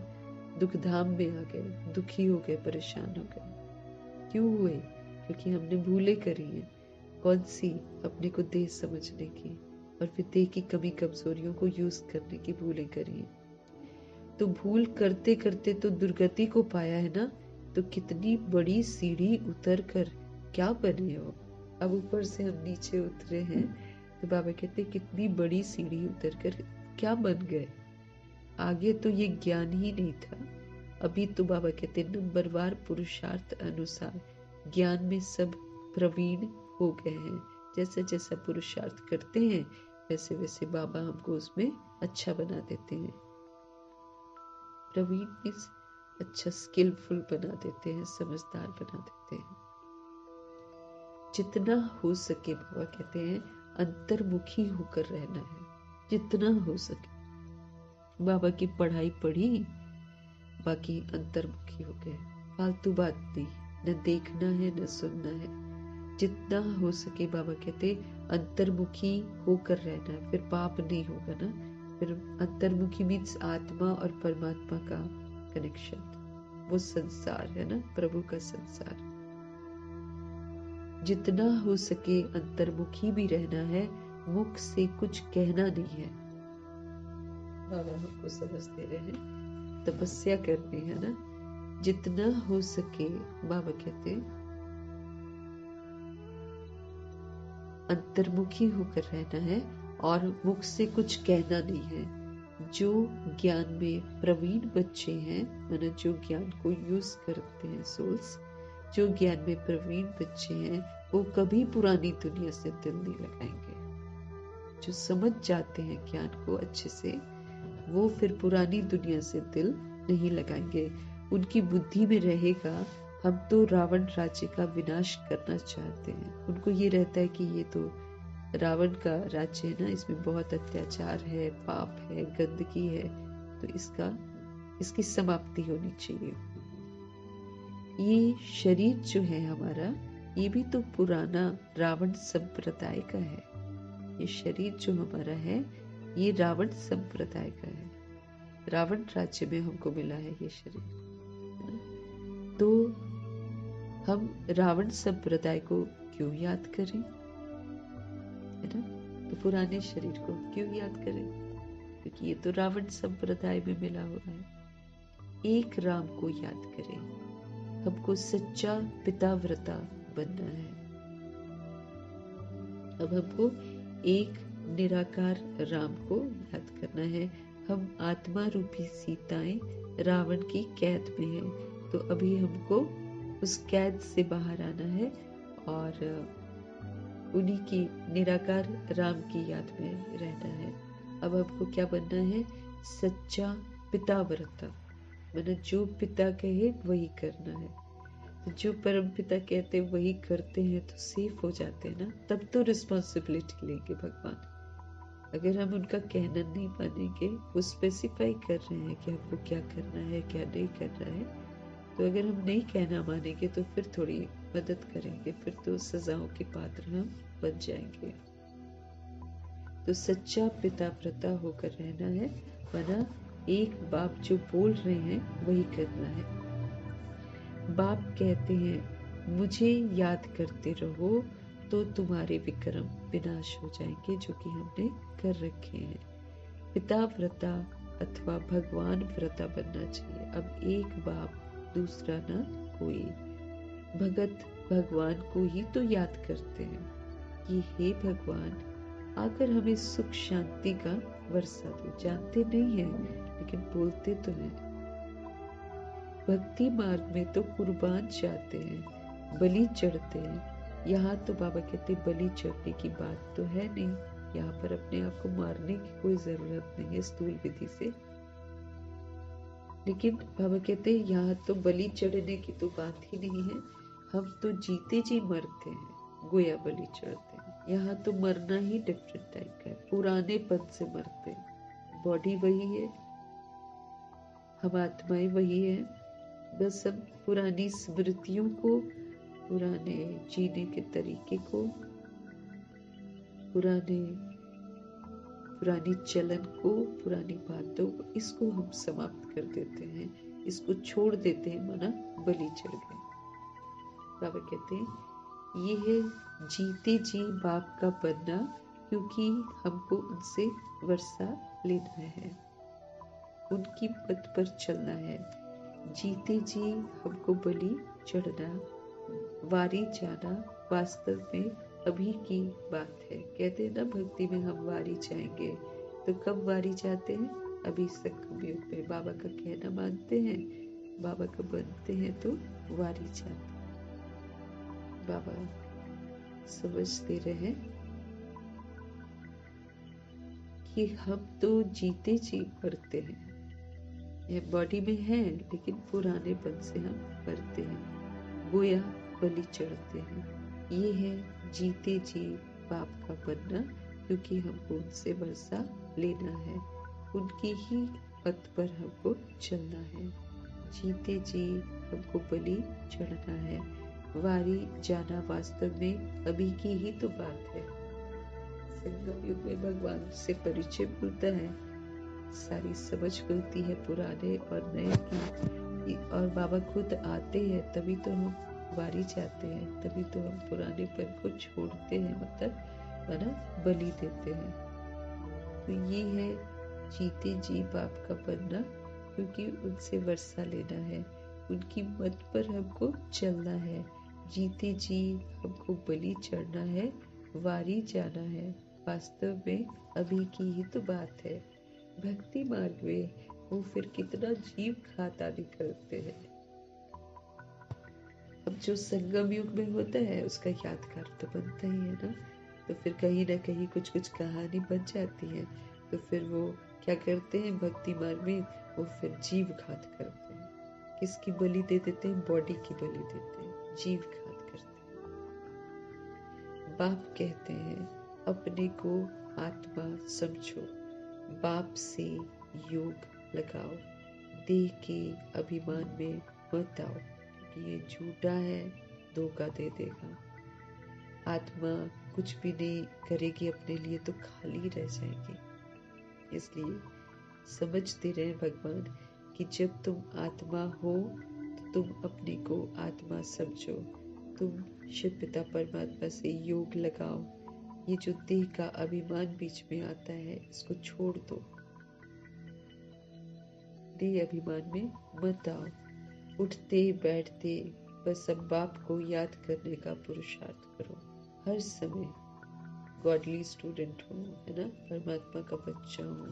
दुख धाम में आ गए, दुखी हो गए, परेशान हो गए। क्यों हुए? क्योंकि हमने भूले करी हैं। कौन सी? अपने को देह समझने की और फिर देह की कमी कमजोरियों को यूज करने की भूलें करी हैं। तो भूल करते करते तो दुर्गति को पाया है ना, तो कितनी बड़ी सीढ़ी उतर कर क्या बने हो। अब ऊपर से हम नीचे उतरे हैं तो बाबा कहते कितनी बड़ी सीढ़ी उतर कर क्या बन गए। आगे तो ये ज्ञान ही नहीं था। अभी तो बाबा कहते नंबरवार पुरुषार्थ अनुसार ज्ञान में सब प्रवीण हो गए हैं। जैसे जैसा पुरुषार्थ करते हैं वैसे वैसे बाबा हमको उसमें अच्छा बना देते हैं। प्रवीण मीन्स अच्छा, स्किलफुल बना देते हैं, समझदार बना देते हैं। जितना हो सके बाबा कहते हैं अंतर्मुखी होकर रहना है, जितना हो सके। बाबा की पढ़ाई पढ़ी, बाकी अंतर्मुखी हो गए। फालतू बात नहीं, न देखना है न सुनना है। जितना हो सके बाबा कहते अंतर्मुखी होकर रहना है, फिर पाप नहीं होगा ना। फिर अंतर्मुखी मीन्स आत्मा और परमात्मा का कनेक्शन, वो संसार है ना, प्रभु का संसार। जितना हो सके अंतर्मुखी भी रहना है, मुख से कुछ कहना नहीं है। बाबा हमको समझ दे रहे हैं, तपस्या करनी है ना। जितना हो सके बाबा कहते अंतर्मुखी होकर रहना है और मुख से कुछ कहना नहीं है। जो ज्ञान में प्रवीण बच्चे हैं, माना जो ज्ञान को यूज करते हैं सोल्स, जो ज्ञान में प्रवीण बच्चे हैं, वो कभी पुरानी दुनिया से दिल नहीं लगाएंगे। जो समझ जाते हैं ज्ञान को अच्छे से, वो फिर पुरानी दुनिया से दिल नहीं लगाएंगे। उनकी बुद्धि में रहेगा हम तो रावण राज्य का विनाश करना चाहते हैं। उनको ये रहता है कि ये तो रावण का राज्य है ना, इसमें बहुत अत्याचार है, पाप है, गंदगी है, तो इसकी समाप्ति होनी चाहिए। ये शरीर जो है हमारा, ये भी तो पुराना रावण संप्रदाय का है। ये शरीर जो हमारा है, ये रावण संप्रदाय का है। रावण राज्य में हमको मिला है ये शरीर। तो हम रावण संप्रदाय को क्यों याद करें, है ना? तो पुराने शरीर को क्यों याद करें? क्योंकि ये तो रावण संप्रदाय में मिला हुआ है। एक राम को याद करें। हमको सच्चा पिताव्रता बनना है। अब हमको एक निराकार राम को याद करना है। हम आत्मा रूपी सीताएं रावण की कैद में हैं, तो अभी हमको उस कैद से बाहर आना है और उन्हीं की निराकार राम की याद में रहना है। अब हमको क्या बनना है? सच्चा पिताव्रता, मतलब जो पिता कहे वही करना है। तो जो परम पिता कहते वही करते हैं तो सेफ हो जाते हैं ना। तब तो रिस्पॉन्सिबिलिटी लेंगे भगवान। अगर हम उनका कहना नहीं मानेंगे, वो स्पेसिफाई कर रहे हैं कि हमको क्या करना है क्या नहीं करना है, तो अगर हम नहीं कहना मानेंगे तो फिर थोड़ी मदद करेंगे, फिर तो सजाओं के पात्र हम बन जाएंगे। तो सच्चा पिता व्रता होकर रहना है, वरना एक बाप जो बोल रहे हैं वही करना है। बाप कहते हैं मुझे याद करते रहो तो तुम्हारे विक्रम विनाश हो जाएंगे, जो कि हमने कर रखे हैं। पिता व्रता अथवा भगवान व्रता बनना चाहिए। अब एक बाप दूसरा न कोई। भगत भगवान को ही तो याद करते हैं कि हे भगवान, आकर हमें सुख शांति का वर्षा दो। जानते नहीं हैं लेकिन बोलते तो हैं। भक्ति मार्ग में तो कुर्बान जाते हैं, बलि चढ़ते हैं। यहाँ तो बाबा कहते बलि चढ़ने की बात तो है नहीं। यहाँ पर अपने आप को मारने की कोई जरूरत नहीं है स्थूल विधि से। लेकिन बाबा कहते हैं यहाँ तो बलि चढ़ने की तो बात ही नहीं है। हम तो जीते जी मरते हैं, गोया बलि चढ़ते हैं। यहाँ तो मरना ही डिफरेंट टाइप का है, पुराने पद से मरते हैं। बॉडी वही है, हम आत्माएं वही है, बस हम पुरानी स्मृतियों को, पुराने जीने के तरीके को, पुरानी चलन को, पुरानी बातों को, इसको हम समाप्त कर देते हैं, इसको छोड़ देते हैं, माना बलि चढ़ गए। बाबा कहते हैं ये है जीते जी बाप का बनना, क्योंकि हमको उनसे वर्षा लेना है, उनकी पथ पर चलना है। जीते जी हमको बलि चढ़ना, वारी जाना वास्तव में अभी की बात है। कहते हैं ना भक्ति में हम वारी जाएंगे, तो कब वारी जाते हैं? अभी संगम युग में बाबा का कहना मानते हैं, बाबा का बनते हैं तो वारी जाते हैं। बाबा समझते रहे कि हम तो जीते जी मरते हैं, यह बॉडी में है लेकिन पुराने पन से हम मरते हैं, गोया बलि चढ़ते हैं। ये है जीते जी बाप का बनना, क्योंकि हमको उनसे वर्षा लेना है, उनकी ही पथ पर हमको चलना है। जीते जी हमको बलि चढ़ना है, वारी जाना वास्तव में अभी की ही तो बात है। संगम युग में भगवान से परिचय मिलता है, सारी समझ मिलती है पुराने और नए की, और बाबा खुद आते हैं तभी तो हम वारी जाते हैं, तभी तो हम पुराने पन को छोड़ते हैं, मतलब माना बलि देते हैं। तो ये है जीते जी बाप का बनना, क्योंकि उनसे वर्षा लेना है, उनकी मत पर हमको चलना है। जीते जी हमको बलि चढ़ना है, वारी जाना है, वास्तव में अभी की ही तो बात है। भक्ति मार्ग में वो फिर कितना जीव खाता निकलते हैं। अब जो संगम युग में होता है उसका यादगार तो बनता ही है ना, तो फिर कहीं ना कहीं कुछ कुछ कहानी बन जाती है। तो फिर वो क्या करते हैं भक्ति मार्ग में, वो फिर जीव घात करते हैं। किसकी बलि दे देते हैं? बॉडी की बलि देते हैं, जीव घात करते हैं। बाप कहते हैं अपने को आत्मा समझो, बाप से योग लगाओ, देह के अभिमान में मत आओ, क्योंकि ये झूठा है, धोखा दे देगा। आत्मा कुछ भी नहीं करेगी अपने लिए तो खाली रह जाएगी। इसलिए समझते रहे भगवान कि जब तुम आत्मा हो तो तुम अपने को आत्मा समझो, तुम शिव पिता परमात्मा से योग लगाओ। ये जो देह का अभिमान बीच में आता है इसको छोड़ दो, देह अभिमान में मत आओ। उठते बैठते बस अब बाप को याद करने का पुरुषार्थ करो। हर समय गॉडली स्टूडेंट हो, है ना, परमात्मा का बच्चा हो,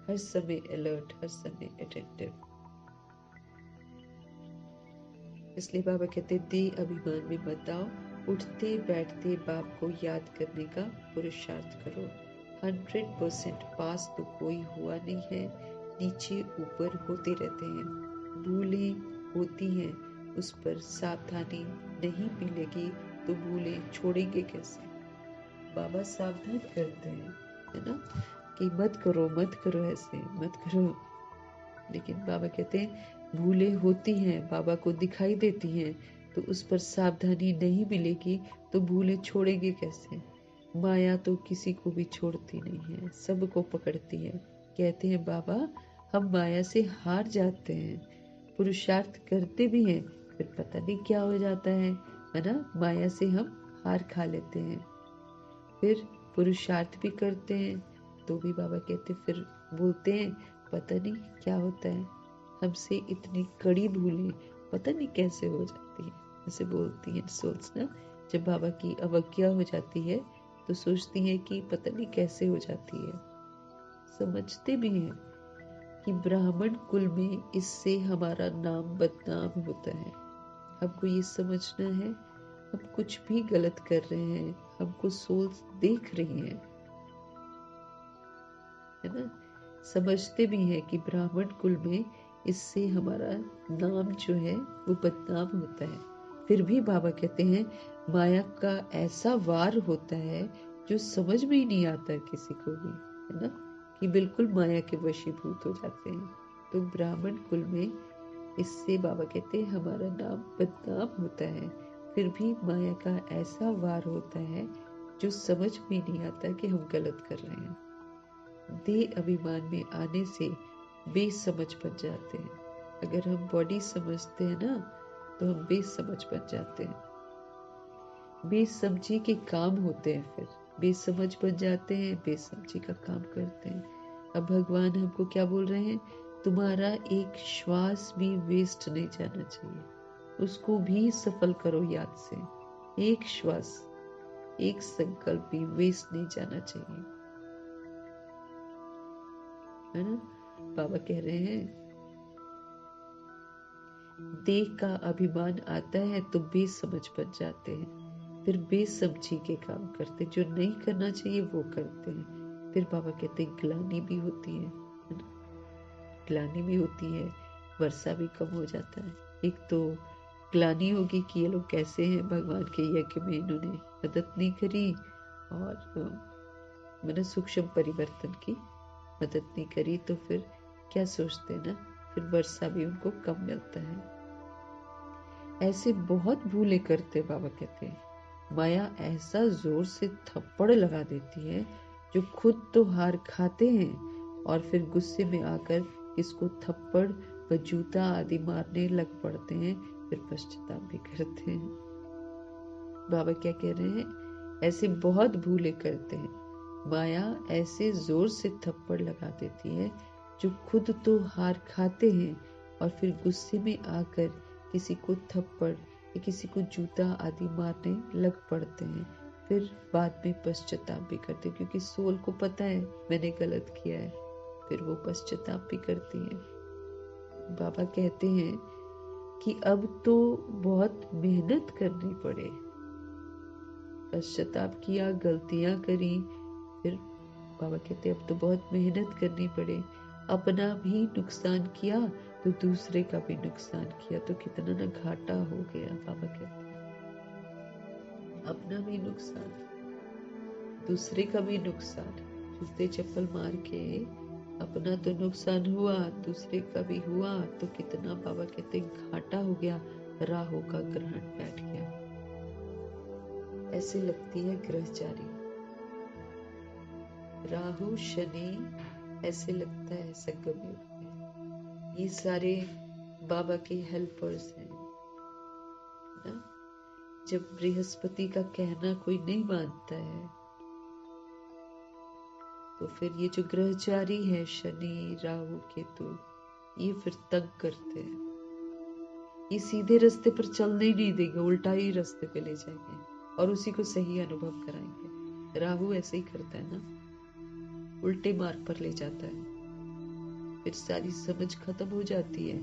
हर समय अलर्ट, हर समय अटेंटिव। इसलिए बाबा कहते देह अभिमान में मत आओ, उठते बैठते बाप को याद करने का पुरुषार्थ करो। 100% पास तो कोई हुआ नहीं है, नीचे ऊपर होते रहते हैं, भूलें होती हैं, उस पर सावधानी नहीं मिलेगी तो भूलें छोड़ेंगे कैसे? बाबा सावधान करते हैं, है ना, कि मत करो ऐसे मत करो। लेकिन बाबा कहते हैं भूलें होती हैं, बाबा को दिखाई देती हैं, तो उस पर सावधानी नहीं मिलेगी तो भूलें छोड़ेंगे कैसे? माया तो किसी को भी छोड़ती नहीं है, सबको पकड़ती है। कहते हैं बाबा हम माया से हार जाते हैं, पुरुषार्थ करते भी हैं, फिर पता नहीं क्या हो जाता है, है ना, माया से हम हार खा लेते हैं। फिर पुरुषार्थ भी करते हैं तो भी बाबा कहते फिर बोलते हैं पता नहीं क्या होता है, हमसे इतनी कड़ी भूलें पता नहीं कैसे हो जाती है। ऐसे बोलती हैं सोल्स ना, जब बाबा की अवज्ञा हो जाती है तो सोचती हैं कि पता नहीं कैसे हो जाती है। समझते भी हैं कि ब्राह्मण कुल में इससे हमारा नाम बदनाम होता है। हमको ये समझना है हम कुछ भी गलत कर रहे हैं, हमको सोल्स देख रही हैं, है ना। समझते भी हैं कि ब्राह्मण कुल में इससे हमारा नाम जो है वो बदनाम होता है। फिर भी बाबा कहते हैं माया का ऐसा वार होता है जो समझ में ही नहीं आता किसी को भी, है ना, कि बिल्कुल माया के वशीभूत हो जाते हैं। तो ब्राह्मण कुल में इससे बाबा कहते हैं हमारा नाम बदनाम होता है। फिर भी माया का ऐसा वार होता है जो समझ में नहीं आता कि हम गलत कर रहे हैं। देह अभिमान में आने से बेसमझ बन जाते हैं। अगर हम बॉडी समझते हैं ना तो हम बेसमझ बन जाते हैं। बेसमझी के काम होते हैं, फिर बेसमझ बन जाते हैं, बेसमझी का काम करते हैं। अब भगवान हमको क्या बोल रहे हैं, तुम्हारा एक श्वास भी वेस्ट नहीं जाना चाहिए, उसको भी सफल करो याद से। एक श्वास, एक संकल्प भी वेस्ट नहीं जाना चाहिए, है ना। बाबा कह रहे हैं देह का अभिमान आता है तो बेसमझ बन जाते हैं, फिर बेसमझी के काम करते, जो नहीं करना चाहिए वो करते हैं। फिर बाबा कहते हैं ग्लानि भी होती है ना, ग्लानि भी होती है, वर्षा भी कम हो जाता है। एक तो ग्लानि होगी कि ये लोग कैसे हैं, भगवान के यज्ञ में इन्होंने मदद नहीं करी और मैंने सूक्ष्म परिवर्तन की मदद नहीं करी, तो फिर क्या सोचते हैं ना, फिर वर्षा भी उनको कम मिलता है। ऐसे बहुत भूले करते बाबा कहते हैं। माया ऐसा जोर से थप्पड़ लगा देती है जो खुद तो हार खाते हैं और फिर गुस्से में आकर इसको थप्पड़ व जूता आदि मारने लग पड़ते हैं, फिर पश्चाताप भी करते हैं। बाबा क्या कह रहे हैं, ऐसे बहुत भूले करते हैं। माया ऐसे जोर से थप्पड़ लगा देती है जो खुद तो हार खाते हैं और फिर गुस्से में आकर किसी को थप्पड़ या किसी को जूता आदि मारने लग पड़ते हैं, फिर बाद में पश्चाताप भी करते हैं, क्योंकि सोल को पता है मैंने गलत किया है, फिर वो पश्चाताप भी करती है। बाबा कहते हैं कि अब तो बहुत मेहनत करनी पड़े, पश्चाताप किया, गलतियां करी, फिर बाबा कहते अब तो बहुत मेहनत करनी पड़े। अपना भी नुकसान किया तो दूसरे का भी नुकसान किया तो कितना ना घाटा हो गया। बाबा कहते हैं अपना भी नुकसान, दूसरे का भी नुकसान, जूते चप्पल मार के अपना तो नुकसान हुआ, दूसरे का भी हुआ तो कितना बाबा कहते घाटा हो गया, राहु का ग्रहण बैठ गया। ऐसे लगती है ग्रहचारी, राहु शनि ऐसे लगता है संगम युग में। ये सारे बाबा के हेल्पर्स हैं ना। जब बृहस्पति का कहना कोई नहीं मानता है तो फिर ये जो ग्रहचारी है शनि राहु केतु, ये फिर तंग करते हैं। ये सीधे रास्ते पर चलने ही नहीं देंगे, उल्टा ही रास्ते पे ले जाएंगे और उसी को सही अनुभव कराएंगे। राहु ऐसे ही करता है ना, उल्टे मार्ग पर ले जाता है, फिर सारी समझ खत्म हो जाती है।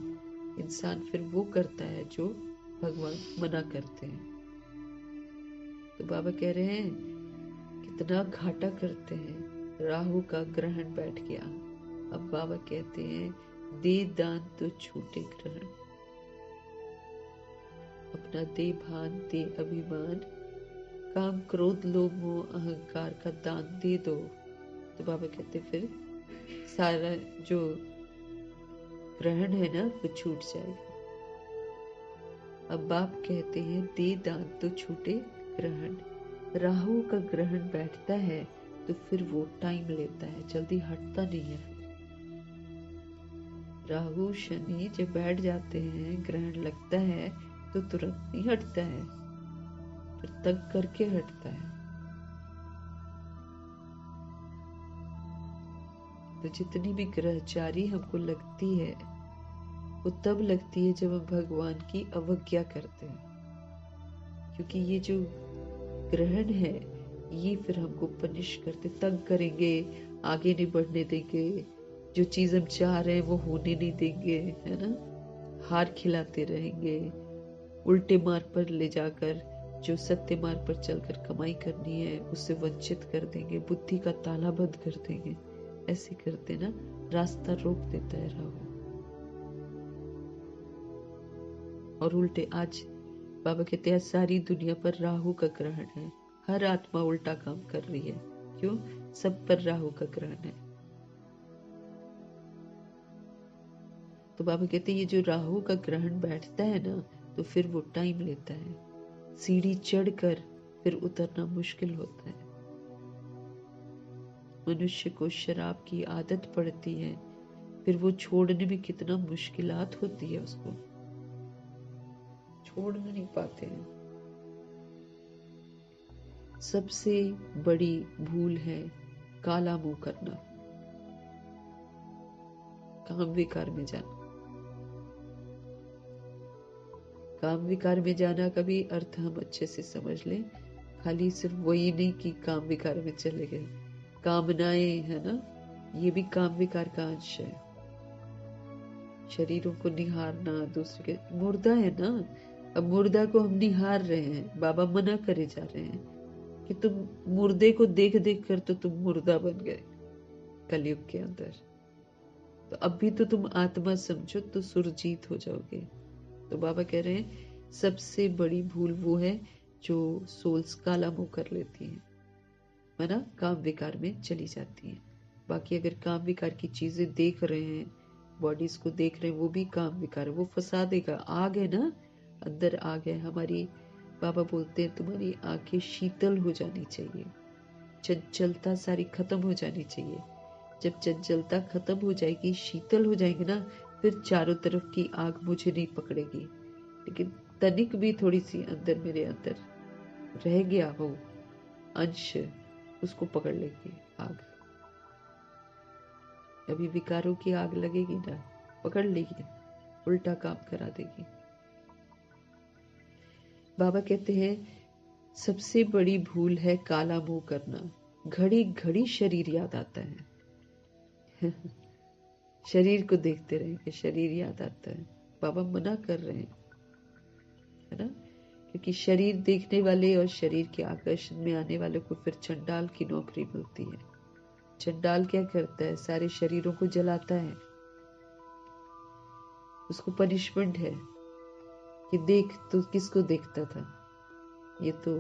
इंसान फिर वो करता है जो भगवान मना करते हैं। तो बाबा कह रहे हैं कितना घाटा करते हैं, राहु का ग्रहण बैठ गया। अब बाबा कहते हैं दे दान तो छूटे ग्रहण, अपना दे भान दे अभिमान काम क्रोध लोभ मोह अहंकार का दान दे दो। तो बाबा कहते फिर सारा जो ग्रहण है ना वो छूट जाएगा। अब बाप कहते हैं दे दान तो छूटे ग्रहण। राहु का ग्रहण बैठता है तो फिर वो टाइम लेता है, जल्दी हटता नहीं है। राहु शनि जब बैठ जाते हैं, ग्रहण लगता है तो तुरंत नहीं हटता है, फिर तंग करके हटता है। तो जितनी भी ग्रहचारी हमको लगती है वो तब लगती है जब हम भगवान की अवज्ञा करते हैं, क्योंकि ये जो ग्रहण है ये फिर हमको पनिश करते, तंग करेंगे, आगे नहीं बढ़ने देंगे, जो चीज हम चाह रहे हैं वो होने नहीं देंगे, है ना। हार खिलाते रहेंगे, उल्टे मार्ग पर ले जाकर जो सत्य मार्ग पर चलकर कमाई करनी है उससे वंचित कर देंगे, बुद्धि का ताला बंद कर देंगे। ऐसे करते ना रास्ता रोक देता है राहु। और उल्टे आज बाबा कहते हैं सारी दुनिया पर राहु का ग्रहण है, हर आत्मा उल्टा काम कर रही है। क्यों? सब पर राहु का ग्रहण है। तो बाबा कहते हैं ये जो राहु का ग्रहण बैठता है ना तो फिर वो टाइम लेता है, सीढ़ी चढ़कर फिर उतरना मुश्किल होता है। मनुष्य को शराब की आदत पड़ती है, फिर वो छोड़ने में कितना मुश्किलात होती है, उसको छोड़ नहीं पाते हैं। सबसे बड़ी भूल है काला मुंह करना, काम विकार में जाना। काम विकार में जाना का भी अर्थ हम अच्छे से समझ लें, खाली सिर्फ वही नहीं कि काम विकार में चले गए, कामनाएं है ना, ये भी काम विकार का अंश है। शरीरों को निहारना, दूसरे के मुर्दा है ना, अब मुर्दा को हम निहार रहे हैं, बाबा मना करे जा रहे हैं कि तुम मुर्दे को देख देख कर तो तुम मुर्दा बन गए कलयुग के अंदर। तो अब भी तो तुम आत्मा समझो तो सुरजीत हो जाओगे। तो बाबा कह रहे हैं सबसे बड़ी भूल वो है जो सोल्स काला मुंह कर लेती है ना, काम विकार में चली जाती है। बाकी अगर काम विकार की चीजें देख रहे हैं, बॉडीज को देख रहे हैं, वो भी काम विकार है, वो फंसा देगा। आग है ना, अंदर आग है हमारी। बाबा बोलते हैं तुम्हारी आंखें शीतल हो जानी चाहिए, चंचलता सारी खत्म हो जानी चाहिए। जब चंचलता खत्म हो जाएगी, शीतल हो जाएगी ना, फिर चारों तरफ की आग मुझे नहीं पकड़ेगी, लेकिन तनिक भी थोड़ी सी अंदर मेरे अंदर रह गया हो अंश, उसको पकड़ लेगी आग। अभी विकारों की आग लगेगी ना, पकड़ लेगी, उल्टा काम करा देगी। बाबा कहते हैं सबसे बड़ी भूल है काला मुंह करना। घड़ी घड़ी शरीर याद आता है शरीर को देखते रहेंगे, शरीर याद आता है। बाबा मना कर रहे हैं, है ना, क्योंकि शरीर देखने वाले और शरीर के आकर्षण में आने वाले को फिर चंडाल की नौकरी मिलती है। चंडाल क्या करता है? सारे शरीरों को जलाता है। उसको पनिशमेंट है कि देख तू किसको देखता था, ये तो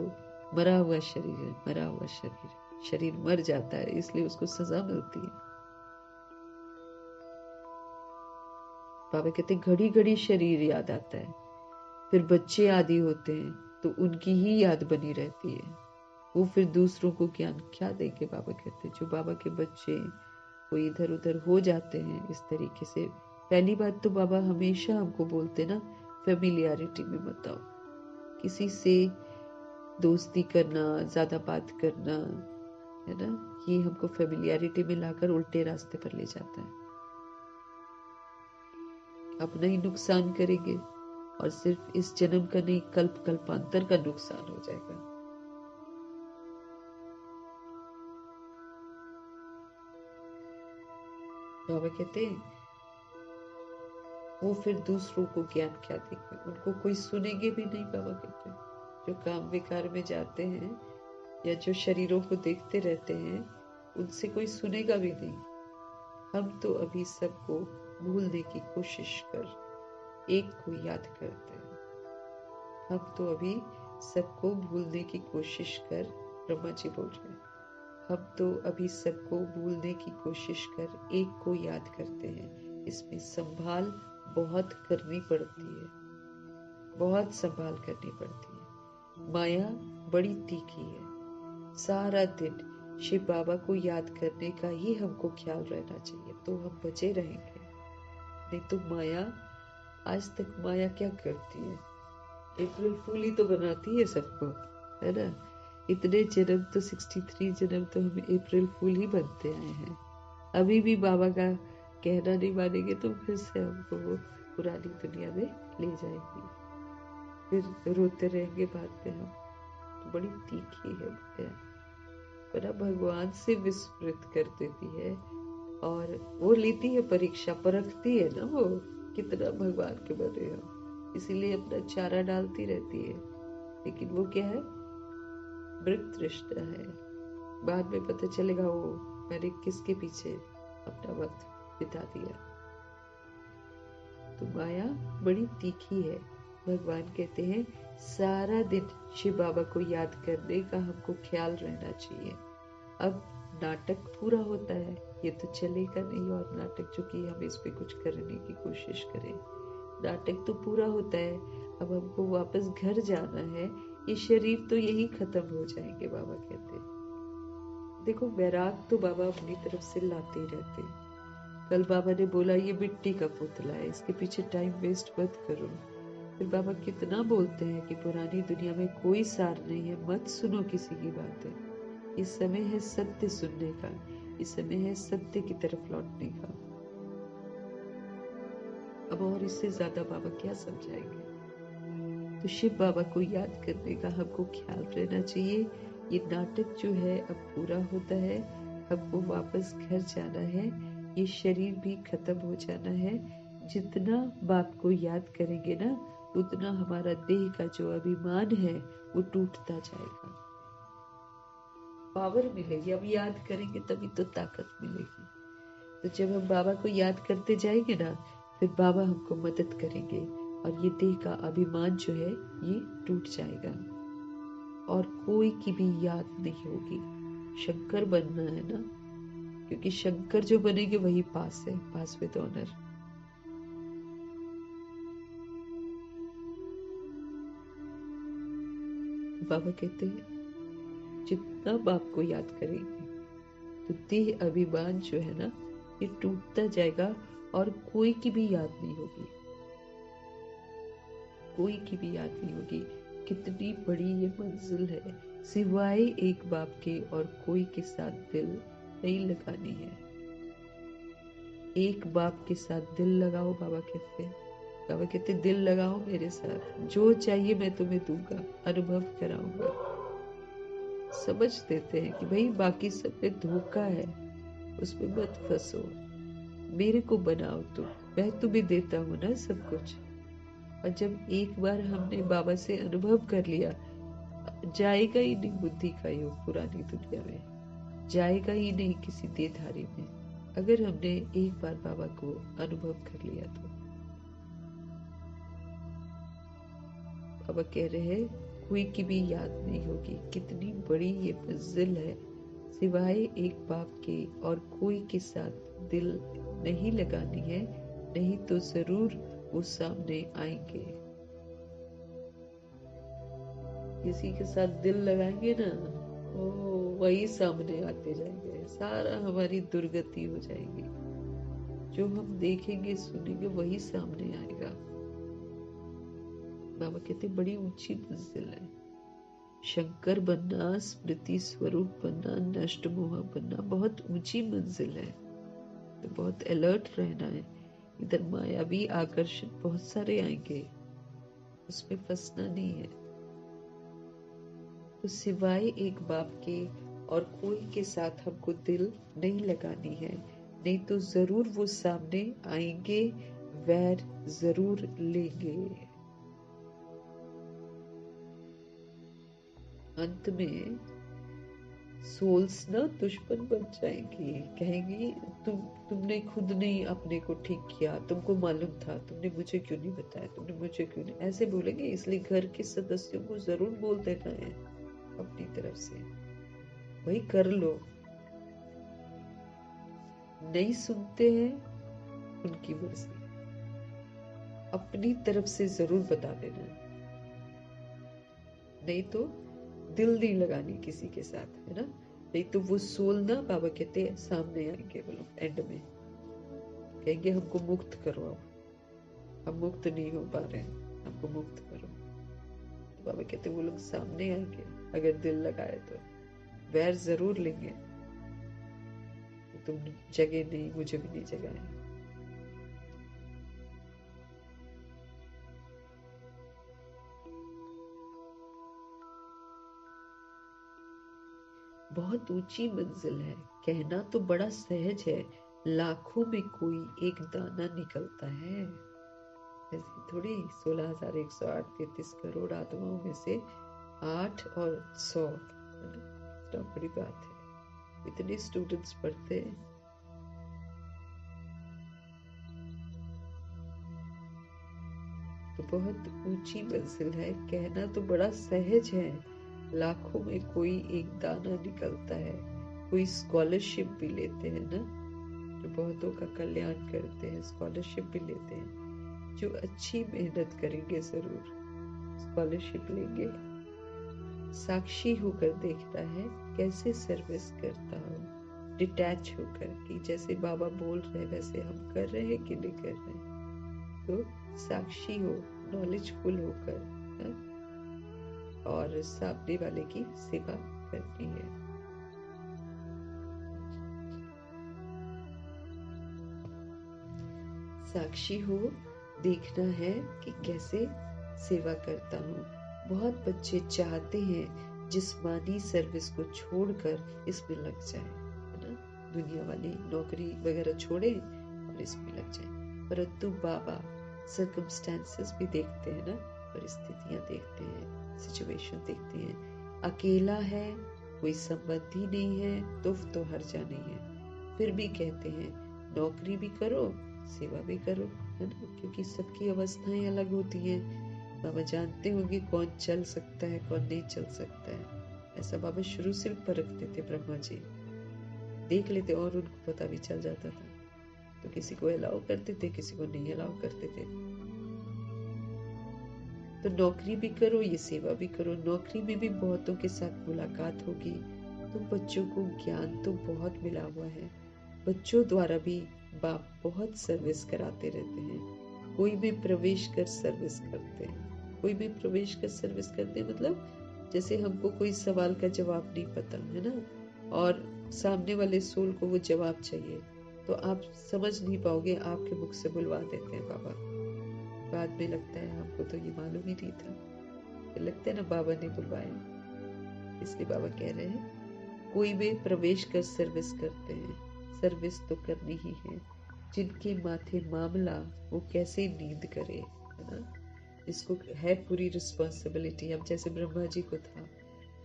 मरा हुआ शरीर है, मरा हुआ शरीर, शरीर मर जाता है, इसलिए उसको सजा मिलती है। बाबा कहते घड़ी घड़ी शरीर याद आता है। फिर बच्चे आदि होते हैं तो उनकी ही याद बनी रहती है, वो फिर दूसरों को ज्ञान क्या देंगे। बाबा कहते जो बाबा के बच्चे वो इधर उधर हो जाते हैं इस तरीके से। पहली बात तो बाबा हमेशा हमको बोलते ना, फेमिलियरिटी में मत आओ। किसी से दोस्ती करना, ज्यादा बात करना, है ना, ये हमको फेमिलियरिटी में लाकर उल्टे रास्ते पर ले जाता है। अपना ही नुकसान करेंगे और सिर्फ इस जन्म का नहीं, कल्प कल्पांतर का नुकसान हो जाएगा। बाबा कहते हैं वो फिर दूसरों को ज्ञान क्या देंगे, उनको कोई सुनेंगे भी नहीं। बाबा कहते हैं जो काम विकार में जाते हैं या जो शरीरों को देखते रहते हैं, उनसे कोई सुनेगा भी नहीं। हम तो अभी सबको भूलने की कोशिश कर एक को याद करते हैं। हम तो अभी सबको भूलने की कोशिश कर, ब्रह्मा जी बोल रहे हैं, हम तो अभी सबको भूलने की कोशिश कर एक को याद करते हैं। इसमें संभाल बहुत करनी पड़ती है, बहुत संभाल करनी पड़ती है। माया बड़ी तीखी है। सारा दिन शिव बाबा को याद करने का ही हमको ख्याल रहना चाहिए, तो हम बचे रहेंगे। नहीं तो माया, आज तक माया क्या करती है? अप्रैल फूल ही तो बनाती है सबको, है ना। इतने जन्म तो 63 जन्म तो हम अप्रैल फूल ही बनते आए हैं। अभी भी बाबा का कहना नहीं मानेंगे तो फिर से हमको वो पुरानी दुनिया में ले जाएंगी, फिर रोते रहेंगे बाद में हम। तो बड़ी तीखी है माया, बड़ा भगवान से विस्मृत कर देती है, और वो लेती है परीक्षा, परखती है ना वो कितना भगवान के बने हो, इसीलिए अपना चारा डालती रहती है। लेकिन वो क्या है, मृत तृष्णा है। बाद में पता चलेगा वो मैंने किसके पीछे अपना वक्त बिता दिया। तो माया बड़ी तीखी है। भगवान कहते हैं सारा दिन शिव बाबा को याद करने का हमको ख्याल रहना चाहिए। अब नाटक पूरा होता है, ये तो चलेगा नहीं, और नाटक जो कि हम इस पे कुछ करने की कोशिश करें, नाटक तो पूरा होता है। अब हमको वापस घर जाना है, ये शरीर तो यही खत्म हो जाएंगे। बाबा कहते हैं देखो, वैराग तो बाबा अपनी तरफ से लाते ही रहते हैं। कल बाबा ने बोला ये मिट्टी का पुतला है, इसके पीछे टाइम वेस्ट मत करो। फिर बाबा कितना बोलते हैं कि पुरानी दुनिया में कोई सार नहीं है, मत सुनो किसी की बातें। इस समय है सत्य सुनने का, इस समय है सत्य की तरफ लौटने का। अब और इससे ज्यादा बाबा क्या समझाएंगे। तो शिव बाबा को याद करने का हमको ख्याल रहना चाहिए। ये नाटक जो है अब पूरा होता है, हमको वापस घर जाना है, ये शरीर भी खत्म हो जाना है। जितना बाप को याद करेंगे ना, उतना हमारा देह का जो अभिमान है वो टूटता जाएगा, पावर मिलेगी। अब याद करेंगे तभी तो ताकत मिलेगी। तो जब हम बाबा को याद करते जाएंगे ना, फिर बाबा हमको मदद करेंगे, और ये देह का अभिमान जो है ये टूट जाएगा, और कोई की भी याद नहीं होगी। शंकर बनना है ना, क्योंकि शंकर जो बनेंगे वही पास है, पास विद ऑनर। बाबा कहते हैं जितना बाप को याद करेंगे तो देह अभिमान जो है ना ये टूटता जाएगा, और कोई की भी याद नहीं होगी, कोई की भी याद नहीं होगी। कितनी बड़ी ये मंजिल है, सिवाय एक बाप के और कोई के साथ दिल नहीं लगानी है। एक बाप के साथ दिल लगाओ, बाबा कहते दिल लगाओ मेरे साथ, जो चाहिए मैं तुम्हें दूंगा, अनुभव कराऊंगा। समझ देते हैं कि भाई बाकी सब में धोखा है, उसमें मत फंसो, मेरे को बनाओ तुम, मैं तुम्हें देता हूँ ना सब कुछ। और जब एक बार हमने बाबा से अनुभव कर लिया, जाएगा ही नहीं बुद्धि का योग पुरानी दुनिया में, जाएगा ही नहीं किसी देहधारी में, अगर हमने एक बार बाबा को अनुभव कर लिया तो। बाबा कह रहे हैं कोई की भी याद नहीं होगी। कितनी बड़ी ये मंजिल है, सिवाय एक बाप के और कोई के साथ दिल नहीं लगानी है, नहीं तो जरूर वो सामने आएंगे। किसी के साथ दिल लगाएंगे ना, ओ वही सामने आते जाएंगे, सारा हमारी दुर्गति हो जाएगी। जो हम देखेंगे सुनेंगे वही सामने आएगा। बाबा कहते बड़ी ऊंची मंजिल है, शंकर बनना, स्मृति स्वरूप बनना, नष्ट मोह बनना बहुत ऊंची मंजिल है। तो बहुत अलर्ट रहना है। इधर मायावी आकर्षण बहुत सारे आएंगे, उसमें फंसना नहीं है। तो सिवाय एक बाप के और कोई के साथ हमको दिल नहीं लगानी है, नहीं तो जरूर वो सामने आएंगे, वैर जरूर लेंगे। अंत में सोल्स ना दुश्मन बन जाएंगी, कहेंगी तुमने खुद नहीं अपने को ठीक किया, तुमको मालूम था, तुमने मुझे क्यों नहीं बताया, तुमने मुझे क्यों नहीं, ऐसे बोलेंगे। इसलिए घर के सदस्यों को जरूर बोल देना है अपनी तरफ से, भाई कर लो। नहीं सुनते हैं उनकी मर्जी, अपनी तरफ से जरूर बता देना, नहीं तो दिल नहीं लगानी किसी के साथ, है ना। नहीं तो वो सोल ना, बाबा कहते हैं सामने आएंगे वो लोग, एंड में कहेंगे हमको मुक्त करो, अब हम मुक्त नहीं हो पा रहे हैं, हमको मुक्त करो। तो बाबा कहते वो लोग सामने आएंगे, अगर दिल लगाए तो। वैर जरूर लेंगे, तुम जगे नहीं, मुझे भी नहीं जगाए। बहुत ऊंची मंजिल है, कहना तो बड़ा सहज है, लाखों में कोई एक दाना निकलता है। ऐसी थोड़ी 16,108 33 करोड़ आत्माओं में से 8 और 100, तो बड़ी बात है। इतने स्टूडेंट्स पढ़ते हैं। तो बहुत ऊंची मंजिल है, कहना तो बड़ा सहज है, लाखों में कोई एक दाना निकलता है। कोई स्कॉलरशिप भी लेते हैं ना, जो बहुतों का कल्याण करते हैं, स्कॉलरशिप भी लेते हैं। जो अच्छी मेहनत करेंगे जरूर स्कॉलरशिप लेंगे। साक्षी होकर देखना है कैसे सर्विस करता हूँ, डिटैच होकर कि जैसे बाबा बोल रहे हैं वैसे हम कर रहे हैं कि नहीं कर रहे हैं। तो साक्षी हो, नॉलेजफुल होकर, है? और सामने वाले की सेवा करनी है। साक्षी हो, देखना है कि कैसे सेवा करता हूँ। बहुत बच्चे चाहते हैं जिस्मानी सर्विस को छोड़कर इसमें लग जाए, है ना, दुनिया वाली नौकरी वगैरह छोड़े और इसमें लग जाए। परंतु बाबा सर्कमस्टेंसेस भी देखते हैं ना, परिस्थितियां देखते हैं, सिचुएशन देखते हैं। अकेला है, कोई संबंधी नहीं है तो हर्जा नहीं है, फिर भी कहते हैं नौकरी भी करो, सेवा भी करो, है ना, क्योंकि सबकी अवस्थाएं अलग होती हैं। बाबा जानते होंगे कौन चल सकता है कौन नहीं चल सकता है। ऐसा बाबा शुरू से परखते थे, ब्रह्मा जी देख लेते और उनको पता भी चल जाता था। तो किसी को अलाउ करते थे, किसी को नहीं अलाउ करते थे। तो नौकरी भी करो, ये सेवा भी करो। नौकरी में भी बहुतों के साथ मुलाकात होगी। तो बच्चों को ज्ञान तो बहुत मिला हुआ है, बच्चों द्वारा भी बाप बहुत सर्विस कराते रहते हैं। कोई भी प्रवेश कर सर्विस करते हैं, कोई भी प्रवेश कर सर्विस करते हैं, मतलब जैसे हमको कोई सवाल का जवाब नहीं पता है ना, और सामने वाले सोल को वो जवाब चाहिए, तो आप समझ नहीं पाओगे, आपके मुख से बुलवा देते हैं बाबा। बाद में लगता है हमको तो ये मालूम ही नहीं था, तो लगता है ना बाबा ने बुलवाया। इसलिए बाबा कह रहे हैं कोई भी प्रवेश कर सर्विस करते हैं, सर्विस तो करनी ही है। जिनके माथे मामला वो कैसे नींद करे, है ना, इसको है पूरी रिस्पॉन्सिबिलिटी। अब जैसे ब्रह्मा जी को था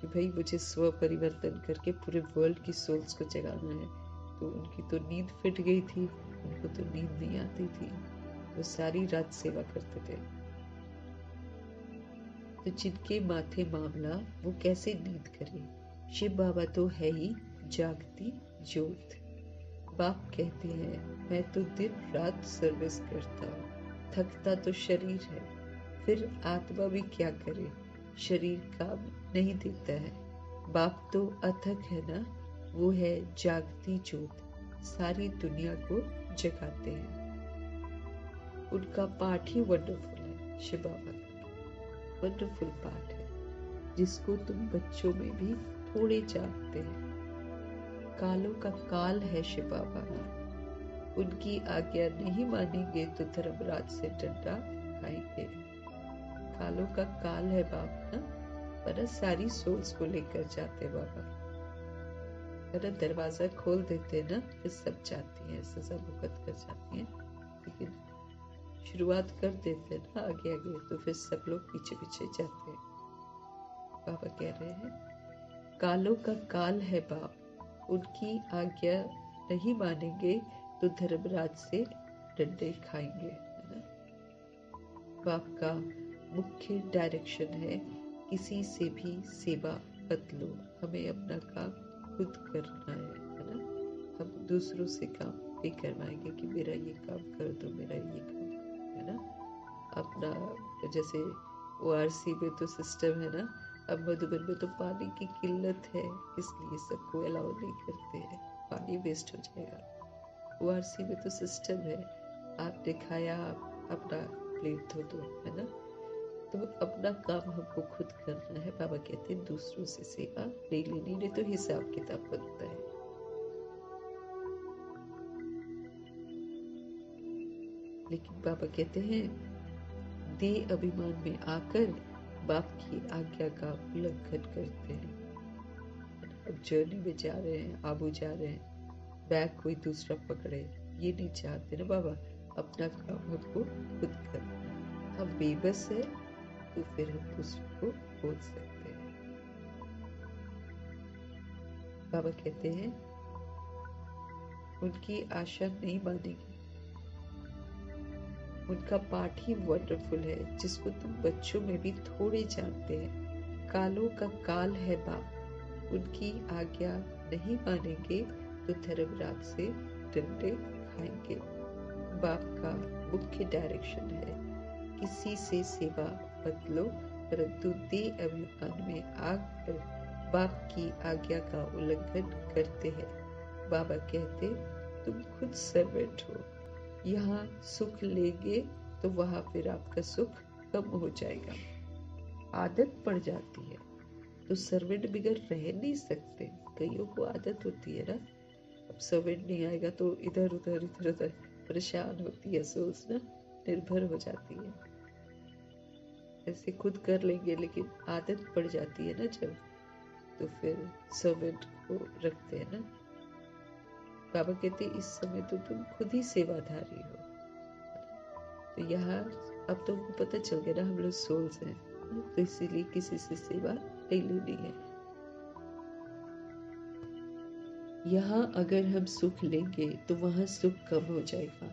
कि भाई मुझे स्व परिवर्तन करके पूरे वर्ल्ड की सोल्स को जगाना है, तो उनकी तो नींद फिट गई थी, उनको तो नींद नहीं आती थी, वो सारी रात सेवा करते थे। तो जिनके माथे मामला वो कैसे नींद करे। शिव बाबा तो है ही जागती ज्योत। बाप कहते हैं मैं तो दिन रात सर्विस करता हूँ, थकता तो शरीर है, फिर आत्मा भी क्या करे, शरीर काम नहीं देता है। बाप तो अथक है ना, वो है जागती ज्योत, सारी दुनिया को जगाते हैं। उनका पाठ ही वंडरफुल है, शिव बाबा का वंडरफुल पाठ है, जिसको तुम बच्चों में भी थोड़े जानते हैं। कालों का काल है शिव बाबा, उनकी आज्ञा नहीं मानेंगे तो धर्मराज से डंडा खाएंगे। कालों का काल है बाप ना, पर सारी सोल्स को लेकर जाते बाबा, पर दरवाजा खोल देते ना, फिर सब जाती है, सजा भुगत कर जाती है। लेकिन शुरुआत कर देते ना आगे आगे, तो फिर सब लोग पीछे पीछे जाते हैं। बाबा कह रहे हैं कालों का काल है बाप, उनकी आज्ञा नहीं मानेंगे तो धर्मराज से डंडे खाएंगे, है ना। बाप का मुख्य डायरेक्शन है किसी से भी सेवा मत लो, हमें अपना काम खुद करना है ना। हम दूसरों से काम भी करवाएंगे कि मेरा ये काम कर दो, मेरा ये काम, है ना। अपना जैसे ORC में तो सिस्टम है ना, अब मधुबन में तो पानी की किल्लत है, इसलिए सबको अलाउ नहीं करते हैं, पानी वेस्ट हो जाएगा। ORC में तो सिस्टम है, आपने खाया आप अपना प्लेट धो दो, है ना। तो अपना काम हमको खुद करना है। बाबा कहते हैं दूसरों से सेवा नहीं लेनी, नहीं तो हिसाब किताब बनता है। लेकिन बाबा कहते हैं देह अभिमान में आकर बाप की आज्ञा का उल्लंघन करते हैं। अब जर्नी में जा रहे हैं, आबू जा रहे हैं, बैग कोई दूसरा पकड़े, ये नहीं चाहते ना बाबा। अपना काम हमको खुद करना है। हम बेबस है तो फिर हम दूसरों को बोल सकते हैं। बाबा कहते हैं उनकी आशा नहीं मानेगी। उनका पाठ ही वंडरफुल है, जिसको तुम बच्चों में भी थोड़े जानते हैं। कालों का काल है बाप, उनकी आज्ञा नहीं मानेंगे तो धर्मराज से डंडे खाएंगे। बाप का मुख्य डायरेक्शन है किसी से सेवा मत लो, परंतु देह अभिमान में आकर बाप की आज्ञा का उल्लंघन करते हैं। बाबा कहते तुम खुद सर्वेंट हो, यहाँ सुख लेंगे तो वहां फिर आपका सुख कम हो जाएगा। आदत पड़ जाती है तो सर्वेंट बिगड़ रह नहीं सकते। कईयों को आदत होती है ना, अब सर्वेंट नहीं आएगा तो इधर उधर परेशान होती है, सोच ना निर्भर हो जाती है। ऐसे खुद कर लेंगे, लेकिन आदत पड़ जाती है ना जब, तो फिर सर्वेंट को रखते हैं ना। बाबा कहते इस समय तो तुम खुद ही सेवाधारी हो। तो यहाँ अब तो उनको पता चल गया ना हम लोग सोल्स हैं, तो इसीलिए किसी से सेवा नहीं लेनी है। यहाँ अगर हम सुख लेंगे तो वहाँ सुख कम हो जाएगा।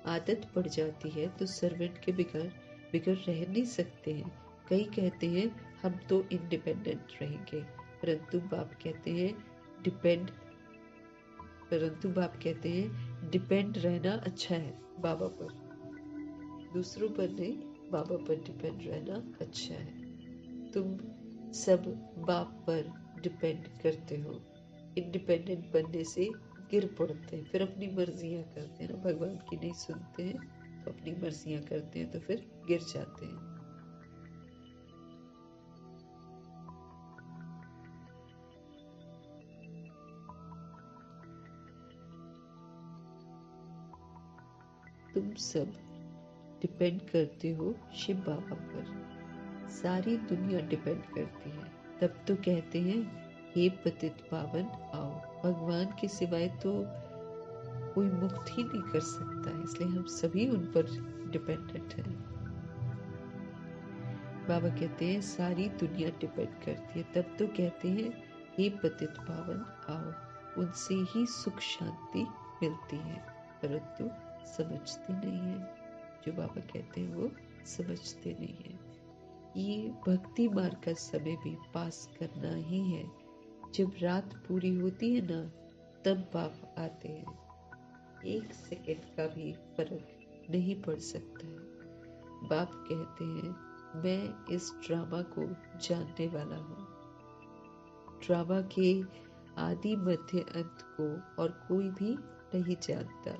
आदत पड़ जाती है तो सर्वेंट के बिगड़ रह नहीं सकते हैं। कई कहते हैं हम तो इंडिपेंडेंट रहेंगे, परंतु बाप कहते हैं डिपेंड रहना अच्छा है बाबा पर, दूसरों पर नहीं, बाबा पर डिपेंड रहना अच्छा है। तुम सब बाप पर डिपेंड करते हो। इंडिपेंडेंट बनने से गिर पड़ते हैं, फिर अपनी मर्जियां करते हैं ना, भगवान की नहीं सुनते हैं तो अपनी मर्जियां करते हैं तो फिर गिर जाते हैं। तुम सब डिपेंड करते हो शिव बाबा पर, सारी दुनिया डिपेंड करती है। तब तो कहते हैं हे पतित पावन आओ। भगवान के सिवाय तो कोई मुक्त ही नहीं कर सकता है, इसलिए हम सभी उन पर डिपेंडेंट हैं। बाबा कहते हैं सारी दुनिया डिपेंड करती है, तब तो कहते हैं हे पतित पावन आओ। उनसे ही सुख शांति मिलती है, परंतु समझते नहीं है। जो बाबा कहते हैं वो समझते नहीं है। ये भक्ति मार्ग का समय भी पास करना ही है। जब रात पूरी होती है ना, तब बाप आते हैं। 1 सेकंड का भी फर्क नहीं पड़ सकता है। बाप कहते हैं मैं इस ड्रामा को जानने वाला हूँ। ड्रामा के आदि मध्य अंत को और कोई भी नहीं जानता।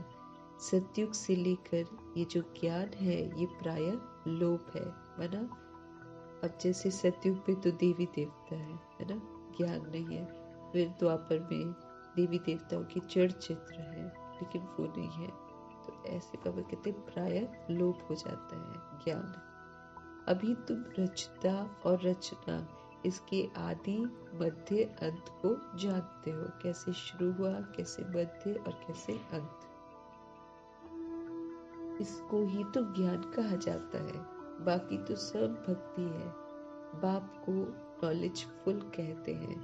सतयुग से लेकर ये जो ज्ञान है ये प्रायः लोप है ना। अब जैसे सतयुग पे तो देवी देवता है ना, ज्ञान नहीं है। फिर द्वापर में देवी देवताओं के जड़ चित्र है, लेकिन वो नहीं है। तो ऐसे बाबा कहते प्रायः लोप हो जाता है ज्ञान। अभी तुम रचता और रचना इसके आदि मध्य अंत को जानते हो, कैसे शुरू हुआ, कैसे मध्य और कैसे अंत। इसको ही तो ज्ञान कहा जाता है, बाकी तो सब भक्ति है। बाप को नॉलेजफुल कहते हैं,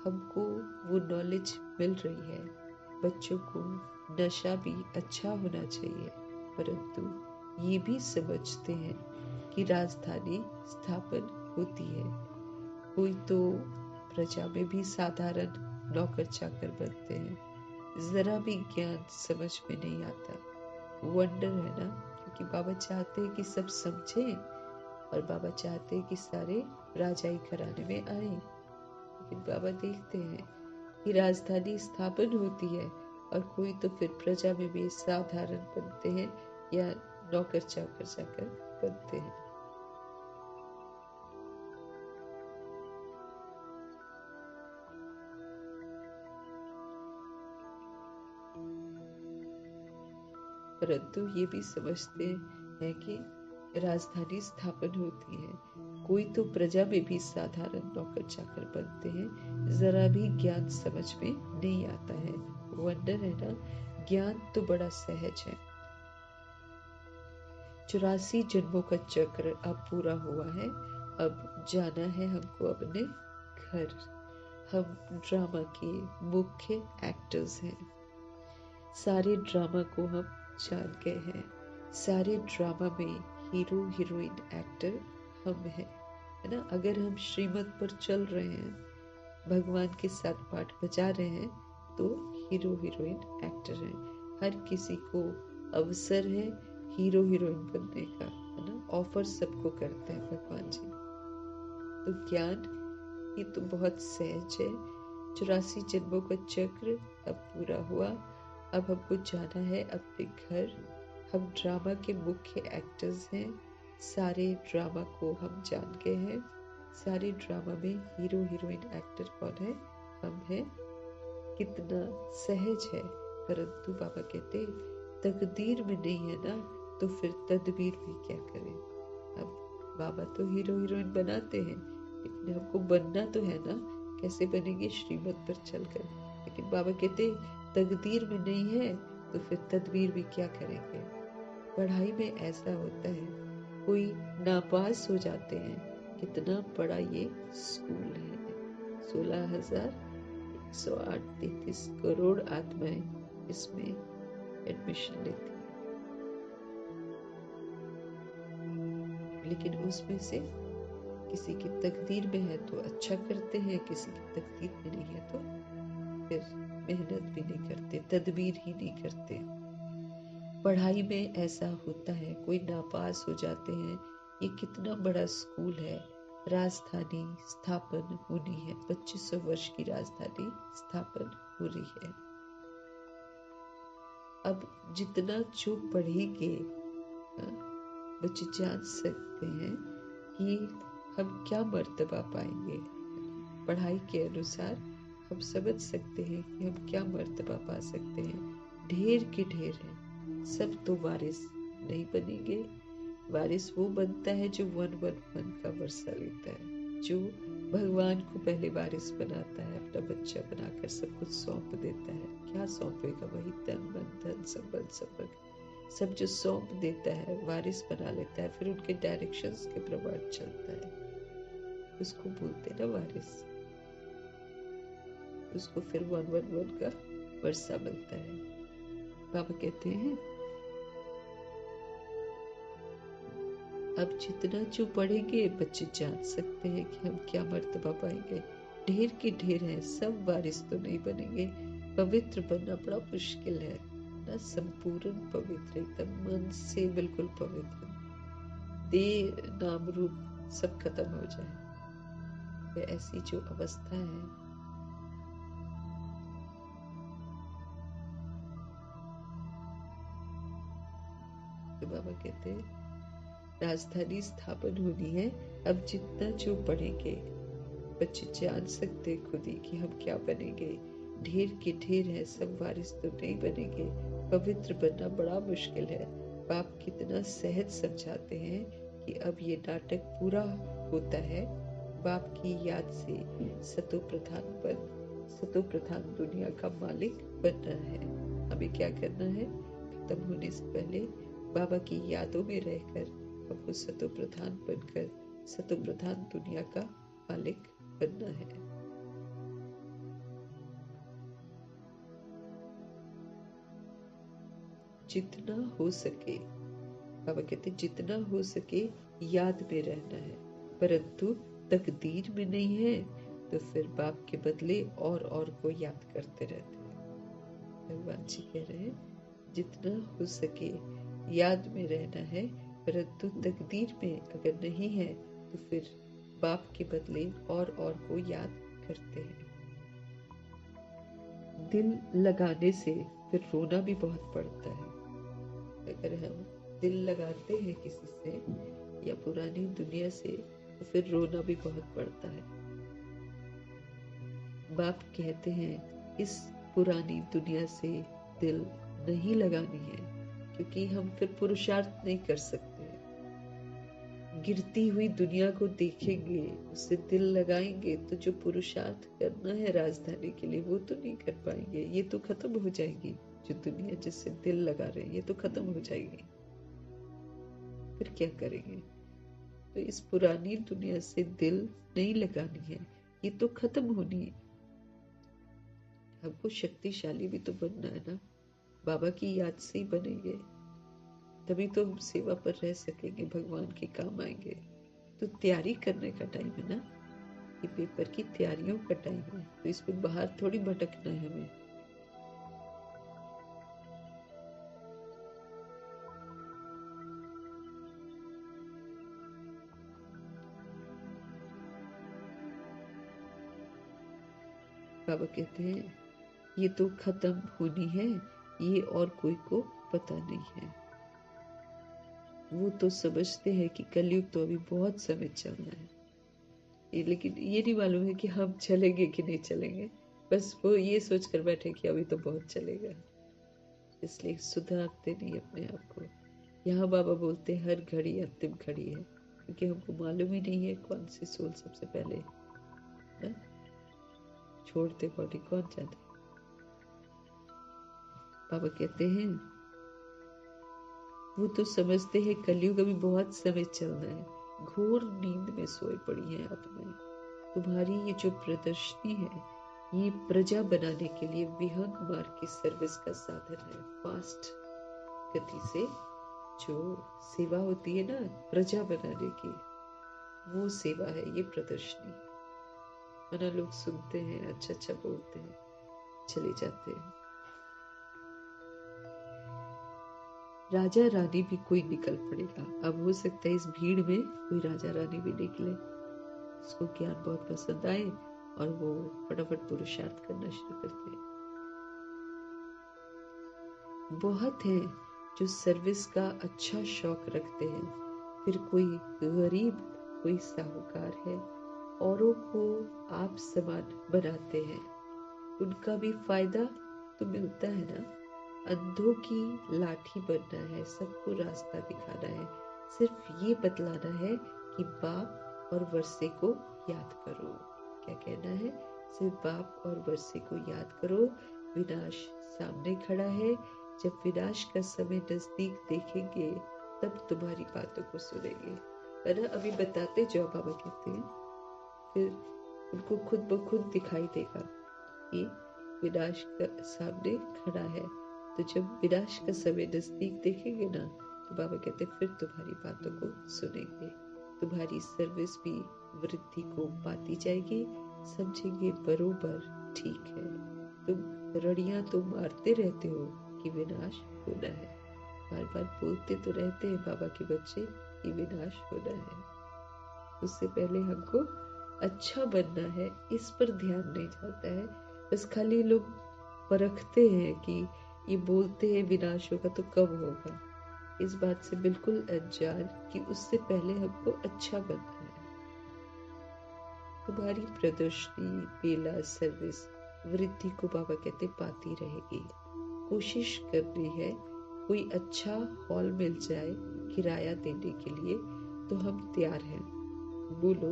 हमको वो नॉलेज मिल रही है। बच्चों को नशा भी अच्छा होना चाहिए, परंतु ये भी समझते हैं कि राजधानी स्थापन होती है। कोई तो प्रजा में भी साधारण नौकर चाकर बनते हैं। जरा भी ज्ञान समझ में नहीं आता। वंडर है ना, क्योंकि बाबा चाहते हैं कि सब समझे और बाबा चाहते हैं कि सारे राजाई घराने में आए। लेकिन बाबा देखते हैं कि राजधानी स्थापन होती है और कोई तो फिर प्रजा में भी साधारण बनते हैं या नौकर चाकर बनते हैं। परंतु ये भी समझते हैं कि राजधानी स्थापन होती है। कोई तो प्रजा में भी साधारण नौकर चाकर बनते हैं, जरा भी ज्ञान समझ में नहीं आता है। वंडर है ना, ज्ञान तो बड़ा सहज है। 84 जन्मों का चक्र अब पूरा हुआ है। अब जाना है हमको अपने घर। हम ड्रामा के मुख्य एक्टर्स हैं। सारे ड्रामा को हम जान गए हैं। सारे ड्रामा में हीरो हीरोइन एक्टर हम हैं, है ना। अगर हम श्रीमत पर चल रहे हैं, भगवान के साथ पाठ बजा रहे हैं, तो हीरो हीरोइन एक्टर हैं। हर किसी को अवसर है हीरो हीरोइन बनने का, है ना। ऑफर सबको करते हैं भगवान जी। तो ज्ञान ये तो बहुत सहज है। 84 जन्मों का चक्र अब पूरा हुआ। अब हमको जाना है अपने घर। हम ड्रामा के मुख्य एक्टर्स हैं। सारे ड्रामा को हम जान गए हैं। सारे ड्रामा में हीरो हीरोइन एक्टर कौन है? हम हैं। कितना सहज है। परंतु बाबा कहते तकदीर में नहीं है ना, तो फिर तदबीर भी क्या करें। अब बाबा तो हीरो हीरोइन बनाते हैं, लेकिन हमको बनना तो है ना। कैसे बनेंगे? श्रीमत पर चलकर। लेकिन बाबा कहते तकदीर में नहीं है, तो फिर तदबीर भी क्या करेंगे। पढ़ाई में ऐसा होता है, कोई नापास हो जाते हैं। कितना बड़ा ये स्कूल है। 16,108 करोड़ आत्माएं इसमें एडमिशन लेती हैं, लेकिन उसमें से किसी की तकदीर में है तो अच्छा करते हैं, किसी की तकदीर में नहीं है तो फिर मेहनत भी नहीं करते, तदबीर ही नहीं करते। पढ़ाई में ऐसा होता है, कोई नापास हो जाते हैं। ये कितना बड़ा स्कूल है। राजधानी स्थापन होनी है, 2500 वर्ष की राजधानी स्थापन हो रही है। अब जितना जो पढ़ेंगे, बच्चे जान सकते हैं कि हम क्या मर्तबा पाएंगे। पढ़ाई के अनुसार हम समझ सकते हैं कि हम क्या मर्तबा पा सकते हैं। ढेर के ढेर है। सब तो वारिस नहीं बनेंगे। वारिस वो बनता है जो 111 का वर्षा लेता है, जो भगवान को पहले वारिस बनाता है, अपना बच्चा बनाकर सब कुछ सौंप देता है। क्या सौंपेगा? वही तन मन धन संबंध संपर्क सब जो सौंप देता है, वारिस बना लेता है। फिर उनके डायरेक्शंस के प्रमाण चलता है, उसको बोलते हैं ना वारिस। उसको फिर 111 का वर्षा मिलता है। बाबा कहते हैं अब जितना जो पढ़ेंगे, बच्चे जान सकते हैं कि हम क्या मर्तबा पाएंगे। ढेर के ढेर है, सब वारिस तो नहीं बनेंगे। पवित्र बनना बड़ा मुश्किल है ना। संपूर्ण पवित्र, एकदम मन से बिल्कुल पवित्र, देह नाम रूप सब खत्म हो जाए। तो ऐसी जो अवस्था है, तो बाबा कहते हैं राजधानी स्थापन होनी है। अब जितना जो पढ़ेंगे, बच्चे जान सकते खुद ही कि हम क्या बनेंगे। ढेर के ढेर है, सब वारिस तो नहीं बनेंगे। पवित्र बनना बड़ा मुश्किल है। बाप कितना सहज समझाते हैं कि अब ये नाटक पूरा होता है। बाप की याद से सतो प्रधान दुनिया का मालिक बनना है। हमें क्या करना है? खत्म होने से पहले बाबा की यादों में रहकर हमको सतो प्रधान बनकर सतो प्रधान दुनिया का मालिक बनना है। जितना हो सके, बाबा कहते जितना हो सके याद में रहना है, परंतु तकदीर में नहीं है तो फिर बाप के बदले और को याद करते रहते हैं। भगवान जी कह रहे हैं जितना हो सके याद में रहना है, परंतु तकदीर में अगर नहीं है तो फिर बाप के बदले और को याद करते हैं। दिल लगाने से फिर रोना भी बहुत पड़ता है। अगर हम दिल लगाते हैं किसी से या पुरानी दुनिया से, तो फिर रोना भी बहुत पड़ता है। बाप कहते हैं इस पुरानी दुनिया से दिल नहीं लगानी है, क्योंकि हम फिर पुरुषार्थ नहीं कर सकते। गिरती हुई दुनिया को देखेंगे, उससे दिल लगाएंगे, तो जो पुरुषार्थ करना है राजधानी के लिए वो तो नहीं कर पाएंगे। ये तो खत्म हो जाएगी, जो दुनिया जिससे दिल लगा रहे हैं ये तो खत्म हो जाएगी। फिर क्या करेंगे? तो इस पुरानी दुनिया से दिल नहीं लगानी है, ये तो खत्म होनी है। हमको शक्तिशाली भी तो बनना है ना, बाबा की याद से ही बनेंगे, तभी तो हम सेवा पर रह सकेंगे, भगवान के काम आएंगे। तो तैयारी करने का टाइम है ना, ये पेपर की तैयारियों का टाइम है, तो इसमें बाहर थोड़ी भटकना है हमें। बाबा कहते हैं ये तो खत्म होनी है, ये और कोई को पता नहीं है। वो तो समझते हैं कि कलयुग तो अभी बहुत समय चलना है, लेकिन ये नहीं मालूम है कि हम चलेंगे कि नहीं चलेंगे। बस वो ये सोच कर बैठे कि अभी तो बहुत चलेगा, इसलिए सुधारते नहीं अपने आप को। यहाँ बाबा बोलते हर घड़ी अंतिम घड़ी है, क्योंकि हमको मालूम ही नहीं है कौन सी सोल सबसे पहले ना छोड़ते बॉडी, कौन जाने। बाबा कहते हैं वो तो समझते हैं कलयुग अभी बहुत समय चलना है, घोर नींद में सोए पड़ी है आत्माएं। तुम्हारी ये जो प्रदर्शनी है, ये प्रजा बनाने के लिए विहंग मार्ग की सर्विस का साधन है। फास्ट गति से जो सेवा होती है ना प्रजा बनाने की, वो सेवा है ये प्रदर्शनी। मना लोग सुनते हैं, अच्छा अच्छा बोलते हैं, चले जाते हैं। राजा रानी भी कोई निकल पड़ेगा। अब हो सकता है इस भीड़ में कोई राजा रानी भी निकले, उसको ज्ञान बहुत पसंद आए और वो फटाफट पुरुषार्थ करना शुरू करते हैं। बहुत है जो सर्विस का अच्छा शौक रखते हैं, फिर कोई गरीब, कोई साहूकार है, औरों को आप समान बनाते हैं। उनका भी फायदा तो मिलता है ना। अंधों की लाठी बनना है, सबको रास्ता दिखाना है, सिर्फ ये बतलाना है कि बाप और वर्षे को याद करो। क्या कहना है? सिर्फ बाप और वर्षे को याद करो, विनाश सामने खड़ा है। जब विनाश का समय नजदीक देखेंगे तब तुम्हारी बातों को सुनेंगे। है ना, अभी बताते जाओ, बाबा कहते हैं, फिर उनको खुद ब खुद दिखाई देगा कि विनाश का सामने खड़ा है। तो जब विनाश का समय नजदीक देखेंगे ना, तो बाबा कहते फिर तुम्हारी बातों को सुनेंगे, तुम्हारी सर्विस भी वृद्धि को पाती जाएगी, समझेंगे बरोबर ठीक है। तुम रड़ियां तो मारते रहते हो कि विनाश होना है, बार बार बोलते तो रहते हैं बाबा के बच्चे कि विनाश होना है। उससे पहले हमको अच्छा बनना है, इस पर ध्यान नहीं जाता है। बस खाली लोग परखते हैं कि ये बोलते हैं विनाश होगा तो कब होगा, इस बात से बिल्कुल अनजान कि उससे पहले हमको अच्छा बनना है। तुम्हारी प्रदर्शनी, बेला, सर्विस वृद्धि को बाबा कहते पाती रहेगी। कोशिश करनी है कोई अच्छा हॉल मिल जाए किराया देने के लिए, तो हम तैयार हैं। बोलो,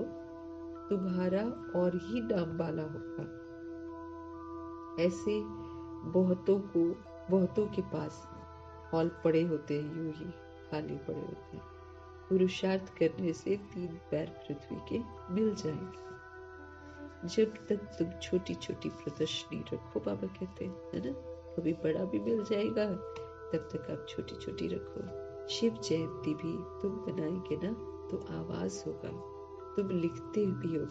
तुम्हारा और ही नाम वाला होगा। ऐसे बहुतों के पास हॉल पड़े होते हैं, यूं ही खाली पड़े होते हैं। पुरुषार्थ करने से 3 पैर पृथ्वी के मिल जाएंगे। जब तक तुम छोटी छोटी प्रदर्शनी रखो, बाबा कहते हैं, है ना, कभी बड़ा भी मिल जाएगा, तब तक आप छोटी छोटी रखो। शिव जयंती भी तुम बनाएंगे ना, तो आवाज होगा, तुम लिखते भी हो।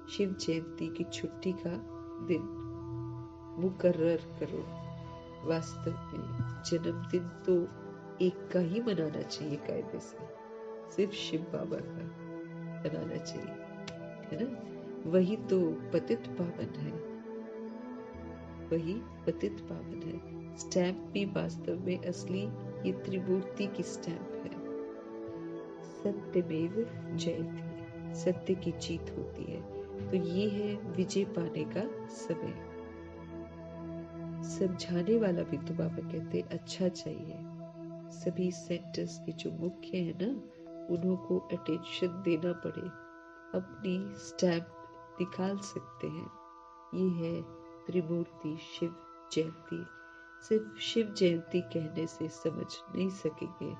शिव जयंती की छुट्टी का दिन मुकर्रर करो। वास्तव में जन्मदिन तो एक का ही मनाना चाहिए, कायदे से सिर्फ शिव बाबा का मनाना चाहिए, है ना। वही तो पतित पावन है, वही पतित पावन है। स्टैंप भी वास्तव में असली ये त्रिमूर्ति की स्टैंप है। सत्यमेव जयते, सत्य की जीत होती है। तो ये है विजय पाने का समय। समझाने वाला भी तो बाबा कहते अच्छा चाहिए, सभी सेंटर्स के जो मुख्य है ना, उन्हों को अटेंशन देना पड़े, अपनी स्टैम्प निकाल सकते हैं। ये है त्रिमूर्ति शिव जयंती। सिर्फ शिव जयंती कहने से समझ नहीं सकेंगे।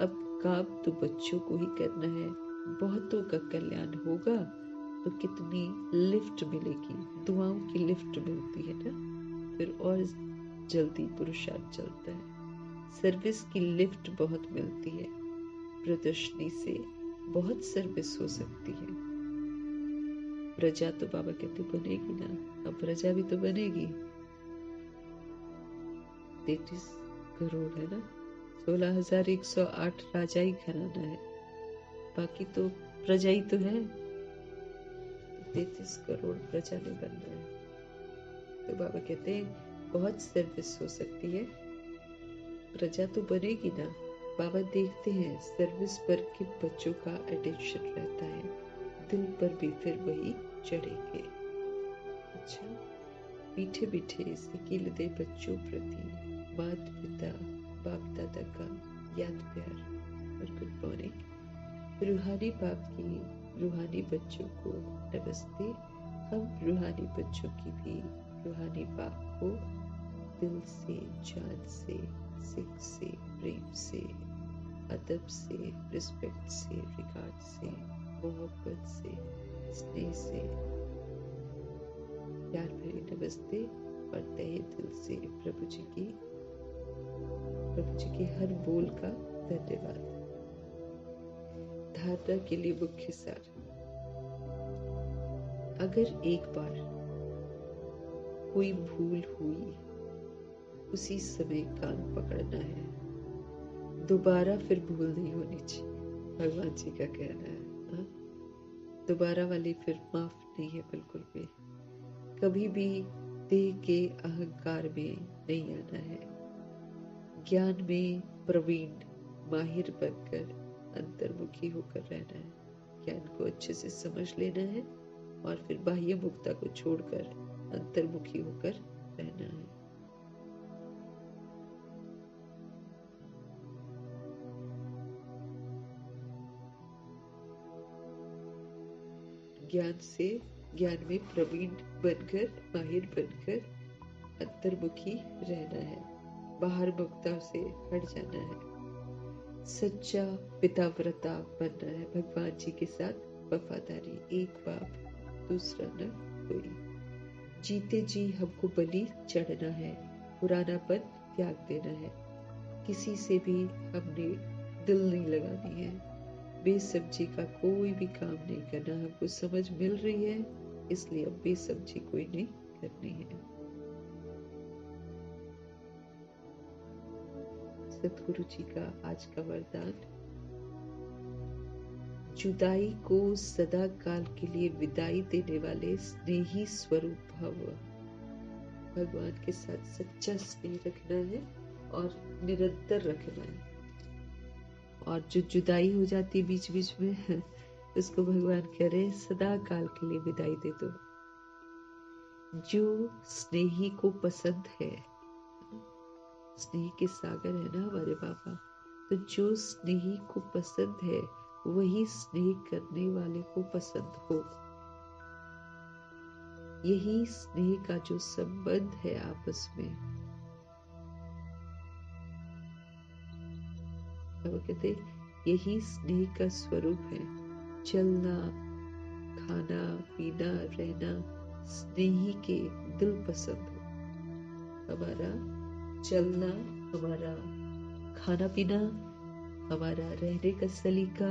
अब काम तो बच्चों को ही करना है। बहुतों का कल्याण होगा तो कितनी लिफ्ट मिलेगी, दुआओं की लिफ्ट मिलती है ना, फिर और जल्दी पुरुषार्थ चलता है। सर्विस की लिफ्ट बहुत मिलती है, प्रदर्शनी से बहुत सर्विस हो सकती है। प्रजा तो बाबा कहते बनेगी ना, अब प्रजा भी तो बनेगी। 33 करोड़ है ना, 16,108 राजा ही घराना है, बाकी तो प्रजा ही तो है। 33 करोड़ प्रजा ने बनना है। तो बाबा कहते हैं बहुत सर्विस हो सकती है, प्रजा तो बनेगी ना। बाबा देखते हैं सर्विस पर किन बच्चों का अटेंशन रहता है, दिल पर भी फिर वही चढ़ेंगे। अच्छा, मीठे मीठे सिकील दे बच्चों प्रति माता पिता बाप दादा का याद प्यार और गुड मॉर्निंग। रूहानी बाप की रूहानी बच्चों को नमस्ते। हम रूहानी बच्चों की भी रूहानी बाप को दिल से, जान से, सिख से, प्रेम से, अदब से, रिस्पेक्ट से, रिगार्ड से, मोहब्बत से, स्नेह से प्यार भरी नमस्ते और तहे दिल से प्रभु जी के हर बोल का धन्यवाद। धारणा के लिए मुख्य सार। अगर एक बार कोई भूल हुई, उसी समय कान पकड़ना है, दोबारा फिर भूल नहीं होनी चाहिए। भगवान जी का कहना है, दोबारा वाली फिर माफ नहीं है बिल्कुल भी। कभी भी देह के अहंकार में नहीं आना है। ज्ञान में प्रवीण माहिर बनकर अंतर्मुखी होकर रहना है। ज्ञान को अच्छे से समझ लेना है और फिर बाह्य मुक्ता को छोड़कर अंतर्मुखी होकर रहना है। ज्ञान में प्रवीण बनकर माहिर बनकर अंतर्मुखी रहना है, बाहर मुक्ता से हट जाना है। सच्चा पिताव्रता बनना है, भगवान जी के साथ वफादारी, एक बाप दूसरा न कोई। जीते जी हमको बलि चढ़ना है, पुरानापन त्याग देना है। किसी से भी हमने दिल नहीं लगानी है। बेसब्जी का कोई भी काम नहीं करना। हमको समझ मिल रही है, इसलिए अब बेसब्जी कोई नहीं करनी है। सतगुरु जी का आज का वरदान। जुदाई को सदा काल के लिए विदाई देने वाले स्नेही स्वरूप भव। भगवान के साथ सच्चा स्नेह रखना है और निरंतर रखना है। और जो जुदाई हो जाती है बीच बीच में, उसको भगवान कह रहे सदा काल के लिए विदाई दे दो। जो स्नेही को पसंद है, स्नेह के सागर है ना हमारे बाबा, तो जो स्नेही को पसंद है वही स्नेह करने वाले को पसंद हो। यही स्नेह का जो संबंध है आपस में, वो कहते यही स्नेह का स्वरूप है। चलना, खाना, पीना, रहना स्नेही के दिल पसंद हो। हमारा चलना, हमारा खाना पीना, हमारा रहने का सलीका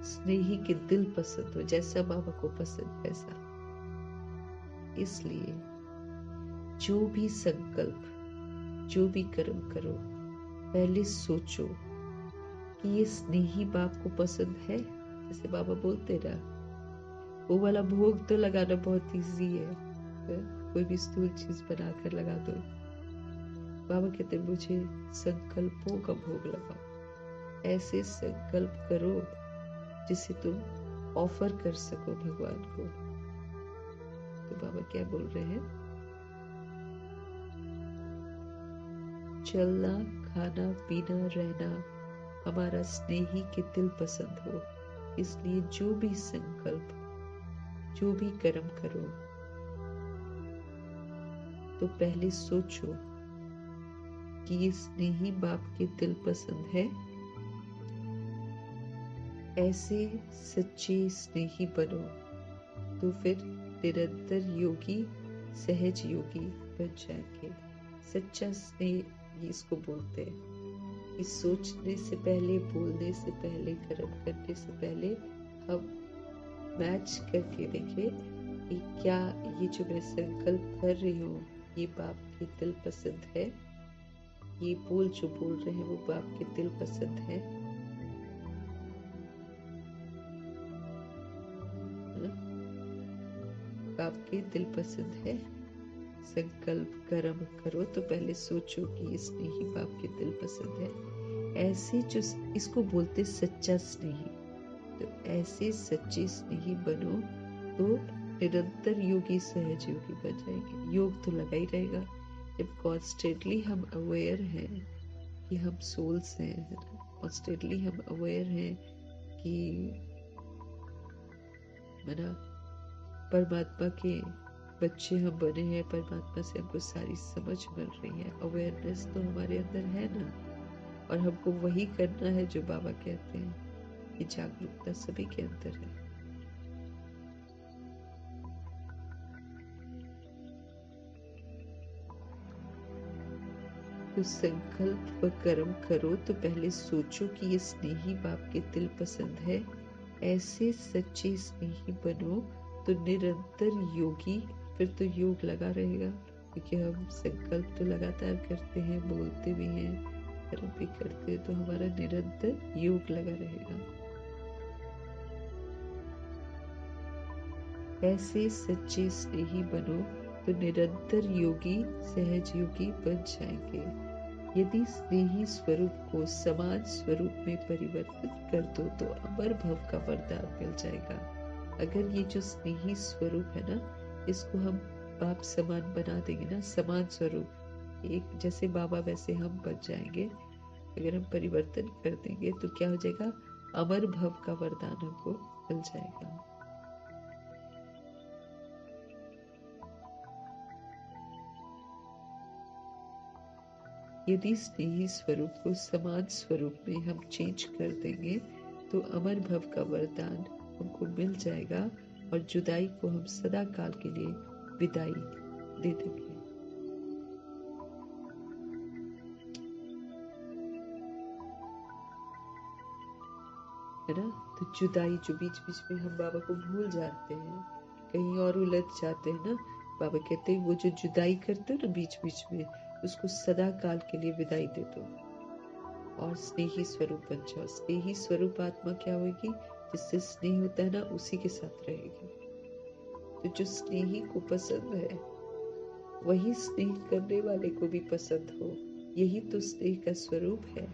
स्नेही के दिल पसंद हो, जैसा बाबा को पसंद वैसा। इसलिए जो भी संकल्प, जो भी कर्म करो, पहले सोचो कि ये स्नेही बाप को पसंद है। जैसे बाबा बोलते ना, वो वाला भोग तो लगाना बहुत इजी है, कोई भी स्थूल चीज बनाकर लगा दो। बाबा कहते मुझे संकल्पों का भोग लगाओ। ऐसे संकल्प करो जिसे तुम ऑफर कर सको भगवान को। तो बाबा क्या बोल रहे हैं? चलना, खाना, पीना, रहना हमारा स्नेही के दिल पसंद हो। इसलिए जो भी संकल्प, जो भी कर्म करो, तो पहले सोचो कि ये स्नेही बाप के दिल पसंद है। ऐसे सच्चे स्नेही बनो तो फिर निरंतर योगी, सहज योगी बन जाएंगे। सच्चा स्नेह ये इसको बोलते हैं कि सोचने से पहले, बोलने से पहले, कर्म करने से पहले हम मैच करके देखें कि क्या ये जो मैं संकल्प कर रही हूँ ये बाप के दिल पसंद है, ये बोल जो बोल रहे हैं वो बाप के दिल पसंद है। बाप के दिल पसंद है। संकल्प कर्म करो तो पहले सोचो कि ये स्नेही बाप के दिल पसंद है। ऐसे जो इसको बोलते सच्चा स्नेही, तो ऐसे सच्चे स्नेही बनो तो निरंतर योगी, सहज योगी बन जाएंगे। योग तो लगा ही रहेगा जब कॉन्स्टेंटली हम अवेयर हैं कि हम सोल्स हैं, है ना। कॉन्स्टेंटली हम अवेयर हैं कि मना परमात्मा के बच्चे हम बने हैं, परमात्मा से हमको सारी समझ मिल रही है। अवेयरनेस तो हमारे अंदर है ना, और हमको वही करना है जो बाबा कहते हैं कि जागरूकता सभी के अंदर है। तो संकल्प व कर्म करो तो पहले सोचो कि ये स्नेही बाप के दिल पसंद है। ऐसे सच्चे स्नेही बनो तो निरंतर योगी, फिर तो योग लगा रहेगा क्योंकि हम संकल्प तो लगातार करते हैं, बोलते भी हैं, कर्म भी करते हैं, तो हमारा निरंतर योग लगा रहेगा। ऐसे सच्चे स्नेही बनो तो निरंतर योगी, सहज योगी बन जाएंगे। यदि स्नेही स्वरूप को समान स्वरूप में परिवर्तित कर दो तो अमर भव का वरदान मिल जाएगा। अगर ये जो स्नेही स्वरूप है ना, इसको हम बाप समान बना देंगे ना, समान स्वरूप, एक जैसे बाबा वैसे हम बन जाएंगे। अगर हम परिवर्तन कर देंगे तो क्या हो जाएगा, अमर भव का वरदान हमको मिल जाएगा। यदि स्नेही स्वरूप को समान स्वरूप में हम चेंज कर देंगे तो अमर भव का वरदान हमको मिल जाएगा और जुदाई को हम सदा काल के लिए विदाई दे देंगे। है ना। तो जुदाई जो बीच बीच में हम बाबा को भूल जाते हैं, कहीं और उलझ जाते हैं ना, बाबा कहते हैं वो जो जुदाई करते हो ना बीच बीच में, उसको सदा काल के लिए विदाई दे दो और स्नेही स्वरूप बन जाओ। स्नेही स्वरूप आत्मा क्या होगी, जिससे स्नेह होता है ना उसी के साथ रहेगी। तो जो स्नेही को पसंद है वही स्नेह करने वाले को भी पसंद हो। यही तो स्नेह का स्वरूप है।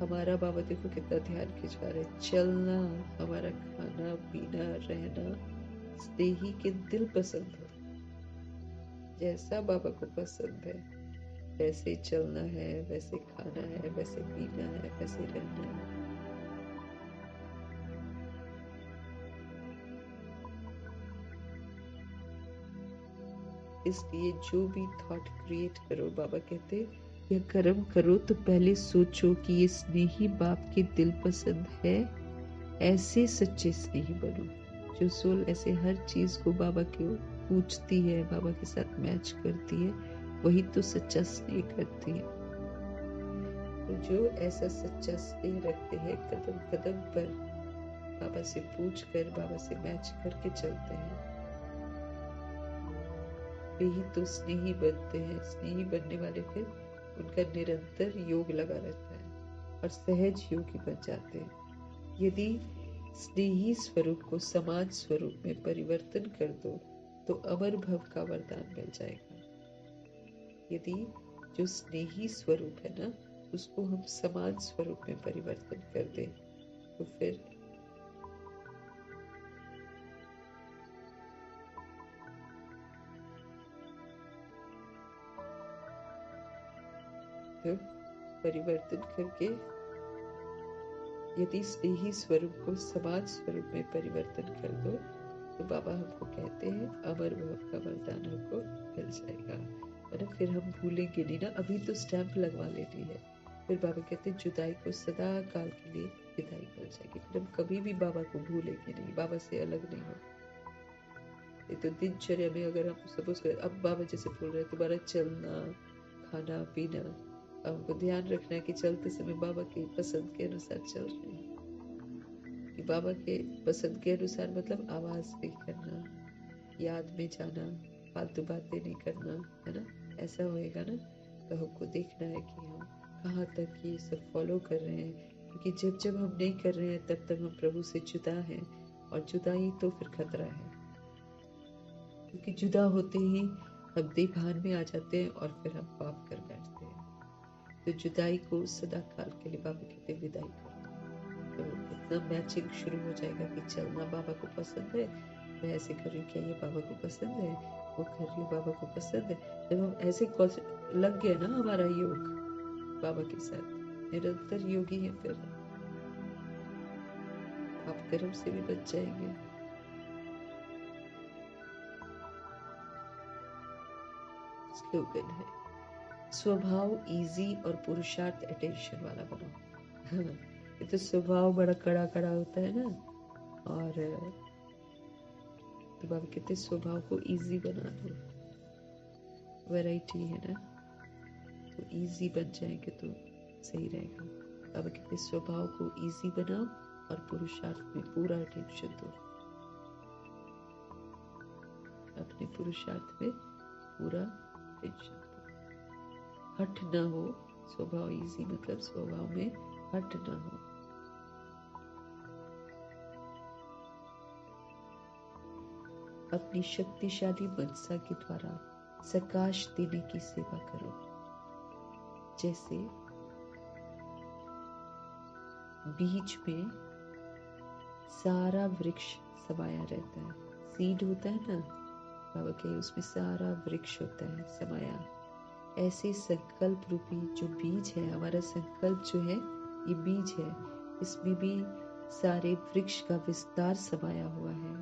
हमारा बाबा देखो कितना ध्यान खिंचवा रहे, चलना, हमारा खाना पीना रहना स्नेही के दिल पसंद हो। जैसा बाबा को पसंद है वैसे चलना है, वैसे खाना है, वैसे पीना है, वैसे रहना है। इसलिए जो भी थॉट क्रिएट करो, बाबा कहते या कर्म करो तो पहले सोचो कि ये स्नेही बाप के दिल पसंद है। ऐसे सच्चे स्नेही बनो। जो सोल ऐसे हर चीज को बाबा को पूछती है, बाबा के साथ मैच करती है, वही तो सच्चा स्नेह करती है। तो जो ऐसा सच्चा स्नेह रखते हैं, कदम कदम पर बाबा से पूछ कर, बाबा से मैच करके चलते हैं, यही तो स्नेही बनते हैं। स्नेही बनने वाले फिर उनका निरंतर योग लगा रहता है और सहज योगी बन जाते हैं। यदि स्नेही स्वरूप को समान स्वरूप में परिवर्तन कर दो तो अमर भव का वरदान मिल जाएगा। यदि जो स्नेही स्वरूप है ना उसको हम समान स्वरूप में परिवर्तन कर दें तो फिर तो परिवर्तन करके यदि स्नेही स्वरूप को समान स्वरूप में परिवर्तन कर दो तो बाबा हमको कहते हैं अमर भव का वरदान हमको मिल जाएगा। मतलब फिर हम भूलेंगे नहीं ना, अभी तो स्टैंप लगवा लेनी है। फिर बाबा कहते हैं जुदाई को सदा काल के लिए विदाई मिल जाएगी, फिर हम कभी भी बाबा को भूलेंगे नहीं, बाबा से अलग नहीं हो। ये तो दिनचर्या में अगर हम सपोज करें अब बाबा जैसे बोल रहे हैं तुम्हारा चलना खाना पीना, हमको ध्यान रखना है कि चलते समय बाबा की पसंद के अनुसार चल रहे हैं, कि बाबा के पसंद के अनुसार मतलब आवाज नहीं करना, याद में जाना, फालतू बातें नहीं करना, है ना, ऐसा होएगा ना। तो हमको देखना है कि हम कहाँ तक ये सब फॉलो कर रहे हैं, क्योंकि जब जब हम नहीं कर रहे हैं तब तक हम प्रभु से जुदा हैं, और जुदाई तो फिर खतरा है, क्योंकि जुदा होते ही हम देभान में आ जाते हैं और फिर हम पाप कर बैठते हैं। तो जुदाई को सदा काल के लिए बाबा कहते विदाई कर, तो इतना मैचिंग शुरू हो जाएगा कि चलना बाबा को पसंद है, मैं ऐसे कर रही हूँ, क्या ये बाबा को पसंद है, वो कर रही हूँ बाबा को पसंद है। जब हम ऐसे लग गए ना हमारा योग बाबा के साथ, निरंतर योगी है, फिर आप कर्म से भी बच जाएंगे। स्लोगन है स्वभाव इजी और पुरुषार्थ अटेंशन वाला बनाओ। ये तो स्वभाव बड़ा कड़ा कड़ा होता है ना, और तो बाबा कहते स्वभाव को इजी बना दो, वैरायटी है ना, तो इजी बन जाएंगे तो सही रहेगा। बाबा कहते स्वभाव को इजी बनाओ और पुरुषार्थ में पूरा अटेंशन दो, अपने पुरुषार्थ में पूरा अटेंशन दो, हट ना हो। स्वभाव इजी मतलब स्वभाव में हट ना हो। अपनी शक्तिशाली मनसा के द्वारा सकाश देने की सेवा करो, जैसे बीज में सारा वृक्ष समाया रहता है, सीड होता है ना बाबा के, उसमें सारा वृक्ष होता है समाया। ऐसे संकल्प रूपी जो बीज है, हमारा संकल्प जो है ये बीज है, इसमें भी सारे वृक्ष का विस्तार समाया हुआ है,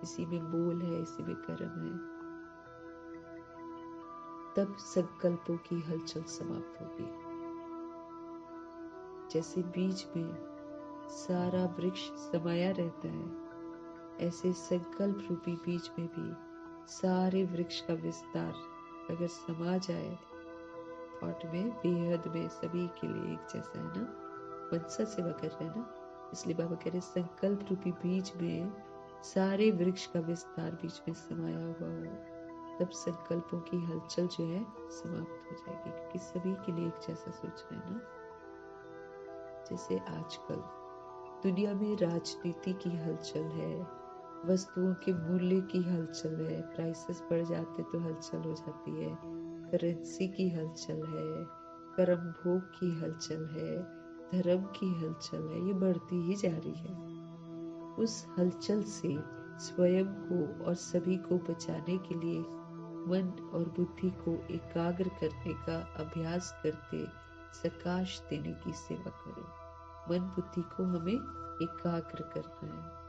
इसी में बोल है, इसी में कर्म है। तब संकल्पों की हलचल समाप्त होगी। जैसे बीज में सारा वृक्ष समाया रहता है, ऐसे संकल्प रूपी बीज में भी सारे वृक्ष का विस्तार अगर समा जाए थॉट में, बेहद में, सभी के लिए एक जैसा है ना, मनसा सेवा कर रहे हैं ना, इसलिए बाबा कह रहे संकल्प रूपी बीज में सारे वृक्ष का विस्तार बीज में समाया हुआ हो, तब संकल्पों की हलचल जो है समाप्त हो जाएगी, क्योंकि सभी के लिए एक जैसा सोच रहे हैं ना। जैसे आजकल दुनिया में राजनीति की हलचल है, वस्तुओं के मूल्य की हलचल है, प्राइसेस बढ़ जाते तो हलचल हो जाती है, करेंसी की हलचल है, कर्म भोग की हलचल है, धर्म की हलचल है, ये बढ़ती ही जा रही है। उस हलचल से स्वयं को और सभी को बचाने के लिए मन और बुद्धि को एकाग्र करने का अभ्यास करते सकाश देने की सेवा करो। मन बुद्धि को हमें एकाग्र करना है,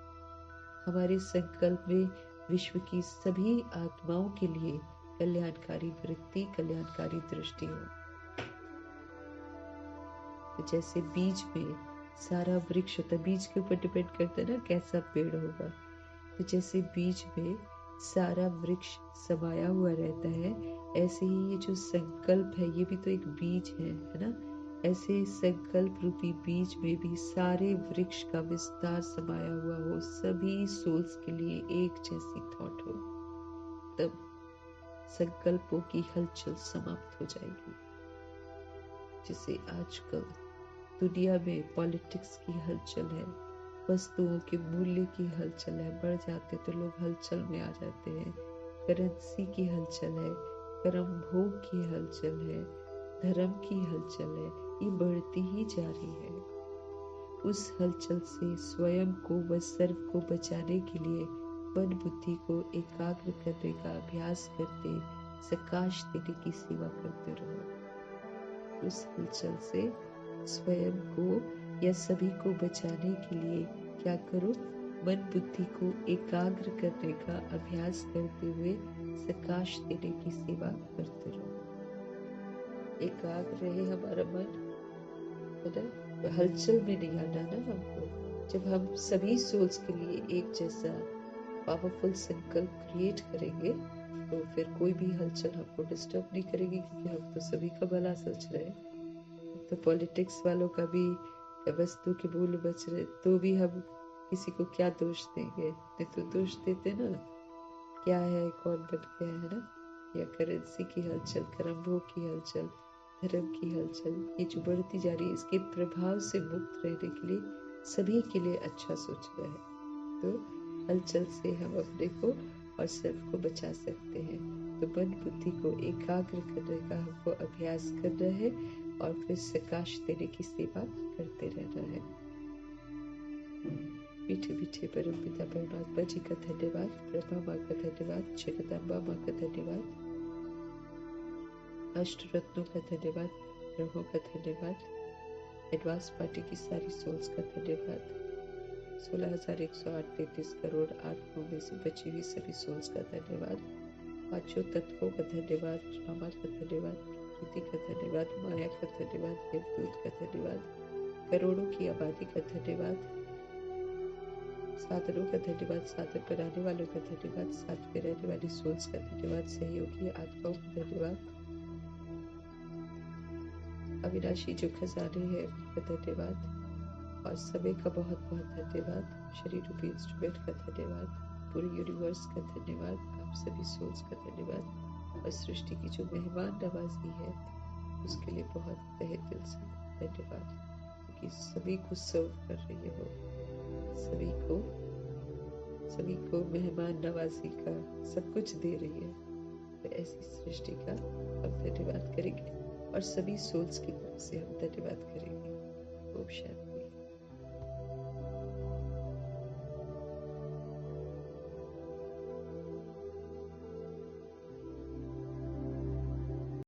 हमारे संकल्प में विश्व की सभी आत्माओं के लिए कल्याणकारी वृत्ति, कल्याणकारी दृष्टि हो। तो जैसे बीज में सारा वृक्ष होता है, बीज के ऊपर डिपेंड करता है ना कैसा पेड़ होगा, तो जैसे बीज में सारा वृक्ष समाया हुआ रहता है, ऐसे ही ये जो संकल्प है ये भी तो एक बीज है ना, ऐसे संकल्प रूपी बीज में भी सारे वृक्ष का विस्तार समाया हुआ हो, सभी सोल्स के लिए एक जैसी थॉट हो, तब संकल्पों की हलचल समाप्त हो जाएगी। जिसे आजकल दुनिया में पॉलिटिक्स की हलचल है, वस्तुओं के मूल्य की हलचल है, बढ़ जाते तो लोग हलचल में आ जाते हैं, करेंसी की हलचल है, कर्म भोग की हलचल है, धर्म की हलचल है, ये बढ़ती ही जा रही है। उस हलचल से स्वयं को व सर्व को बचाने के लिए मन बुद्धि को एकाग्र करने का अभ्यास करते सकाश देने की सेवा करते रहो। उस हलचल से स्वयं को या सभी को बचाने के लिए क्या करो, मन बुद्धि को एकाग्र करने का अभ्यास करते हुए प्रकाश देने की सेवा करते रहो। एकाग्र रहे हमारा मन, है ना, हलचल में नहीं आना ना हमको। जब हम सभी सोल्स के लिए एक जैसा पावरफुल संकल्प क्रिएट करेंगे तो फिर कोई भी हलचल हमको डिस्टर्ब नहीं करेगी, क्योंकि हम तो सभी का भला सोच रहे हैं। तो पॉलिटिक्स वालों का भी वस्तु के मूल्य बच रहे तो भी हम किसी को क्या दोष देंगे, नहीं तो दोष देते ना, क्या है कौन बन गया है ना, या करेंसी की हलचल, करम्बों की हलचल, धर्म की हलचल, ये जो बढ़ती जा रही है, इसके प्रभाव से मुक्त रहने के लिए सभी के लिए अच्छा सोचना है। तो हलचल से हम अपने को और सेल्फ को बचा सकते हैं। तो मन बुद्धि को एकाग्र करने का हमको अभ्यास करना है और फिर प्रकाश देने की सेवा करते रहना है। मीठे मीठे परम पिता परमात्मा जी का धन्यवाद, ब्रह्मा माँ का धन्यवाद, जगदम्बा माँ का धन्यवाद, अष्ट रत्नों का धन्यवाद, ग्रहों का धन्यवाद, एडवांस पार्टी की सारी सोल्स का धन्यवाद, 16,108.33 करोड़ आत्माओं में से बची हुई सभी सोल्स का धन्यवाद, पांचों तत्वों का धन्यवाद, रामा का धन्यवाद, प्रकृति का धन्यवाद, माया का धन्यवाद, देवदूत का धन्यवाद, करोड़ों की आबादी का धन्यवाद, साधनों का धन्यवाद, साधन बनाने वालों का धन्यवाद, साथ में रहने वाली सोल्स का धन्यवाद, सहयोगी आत्माओं का धन्यवाद, अविनाशी जो खजाने हैं उनका धन्यवाद, और समय का बहुत बहुत धन्यवाद, शरीर रूपी इंस्ट्रूमेंट का धन्यवाद, पूरे यूनिवर्स का धन्यवाद, आप सभी सोल्स का धन्यवाद, और सृष्टि की जो मेहमान नवाजी है उसके लिए बहुत तहे दिल से धन्यवाद, क्योंकि सभी को सर्व कर रही है वो, सभी को मेहमान नवाजी का सब कुछ दे रही है। तो ऐसी सृष्टि का हम धन्यवाद करेंगे और सभी सोल्स की तरफ से हम धन्यवाद करेंगे। ओम शांति।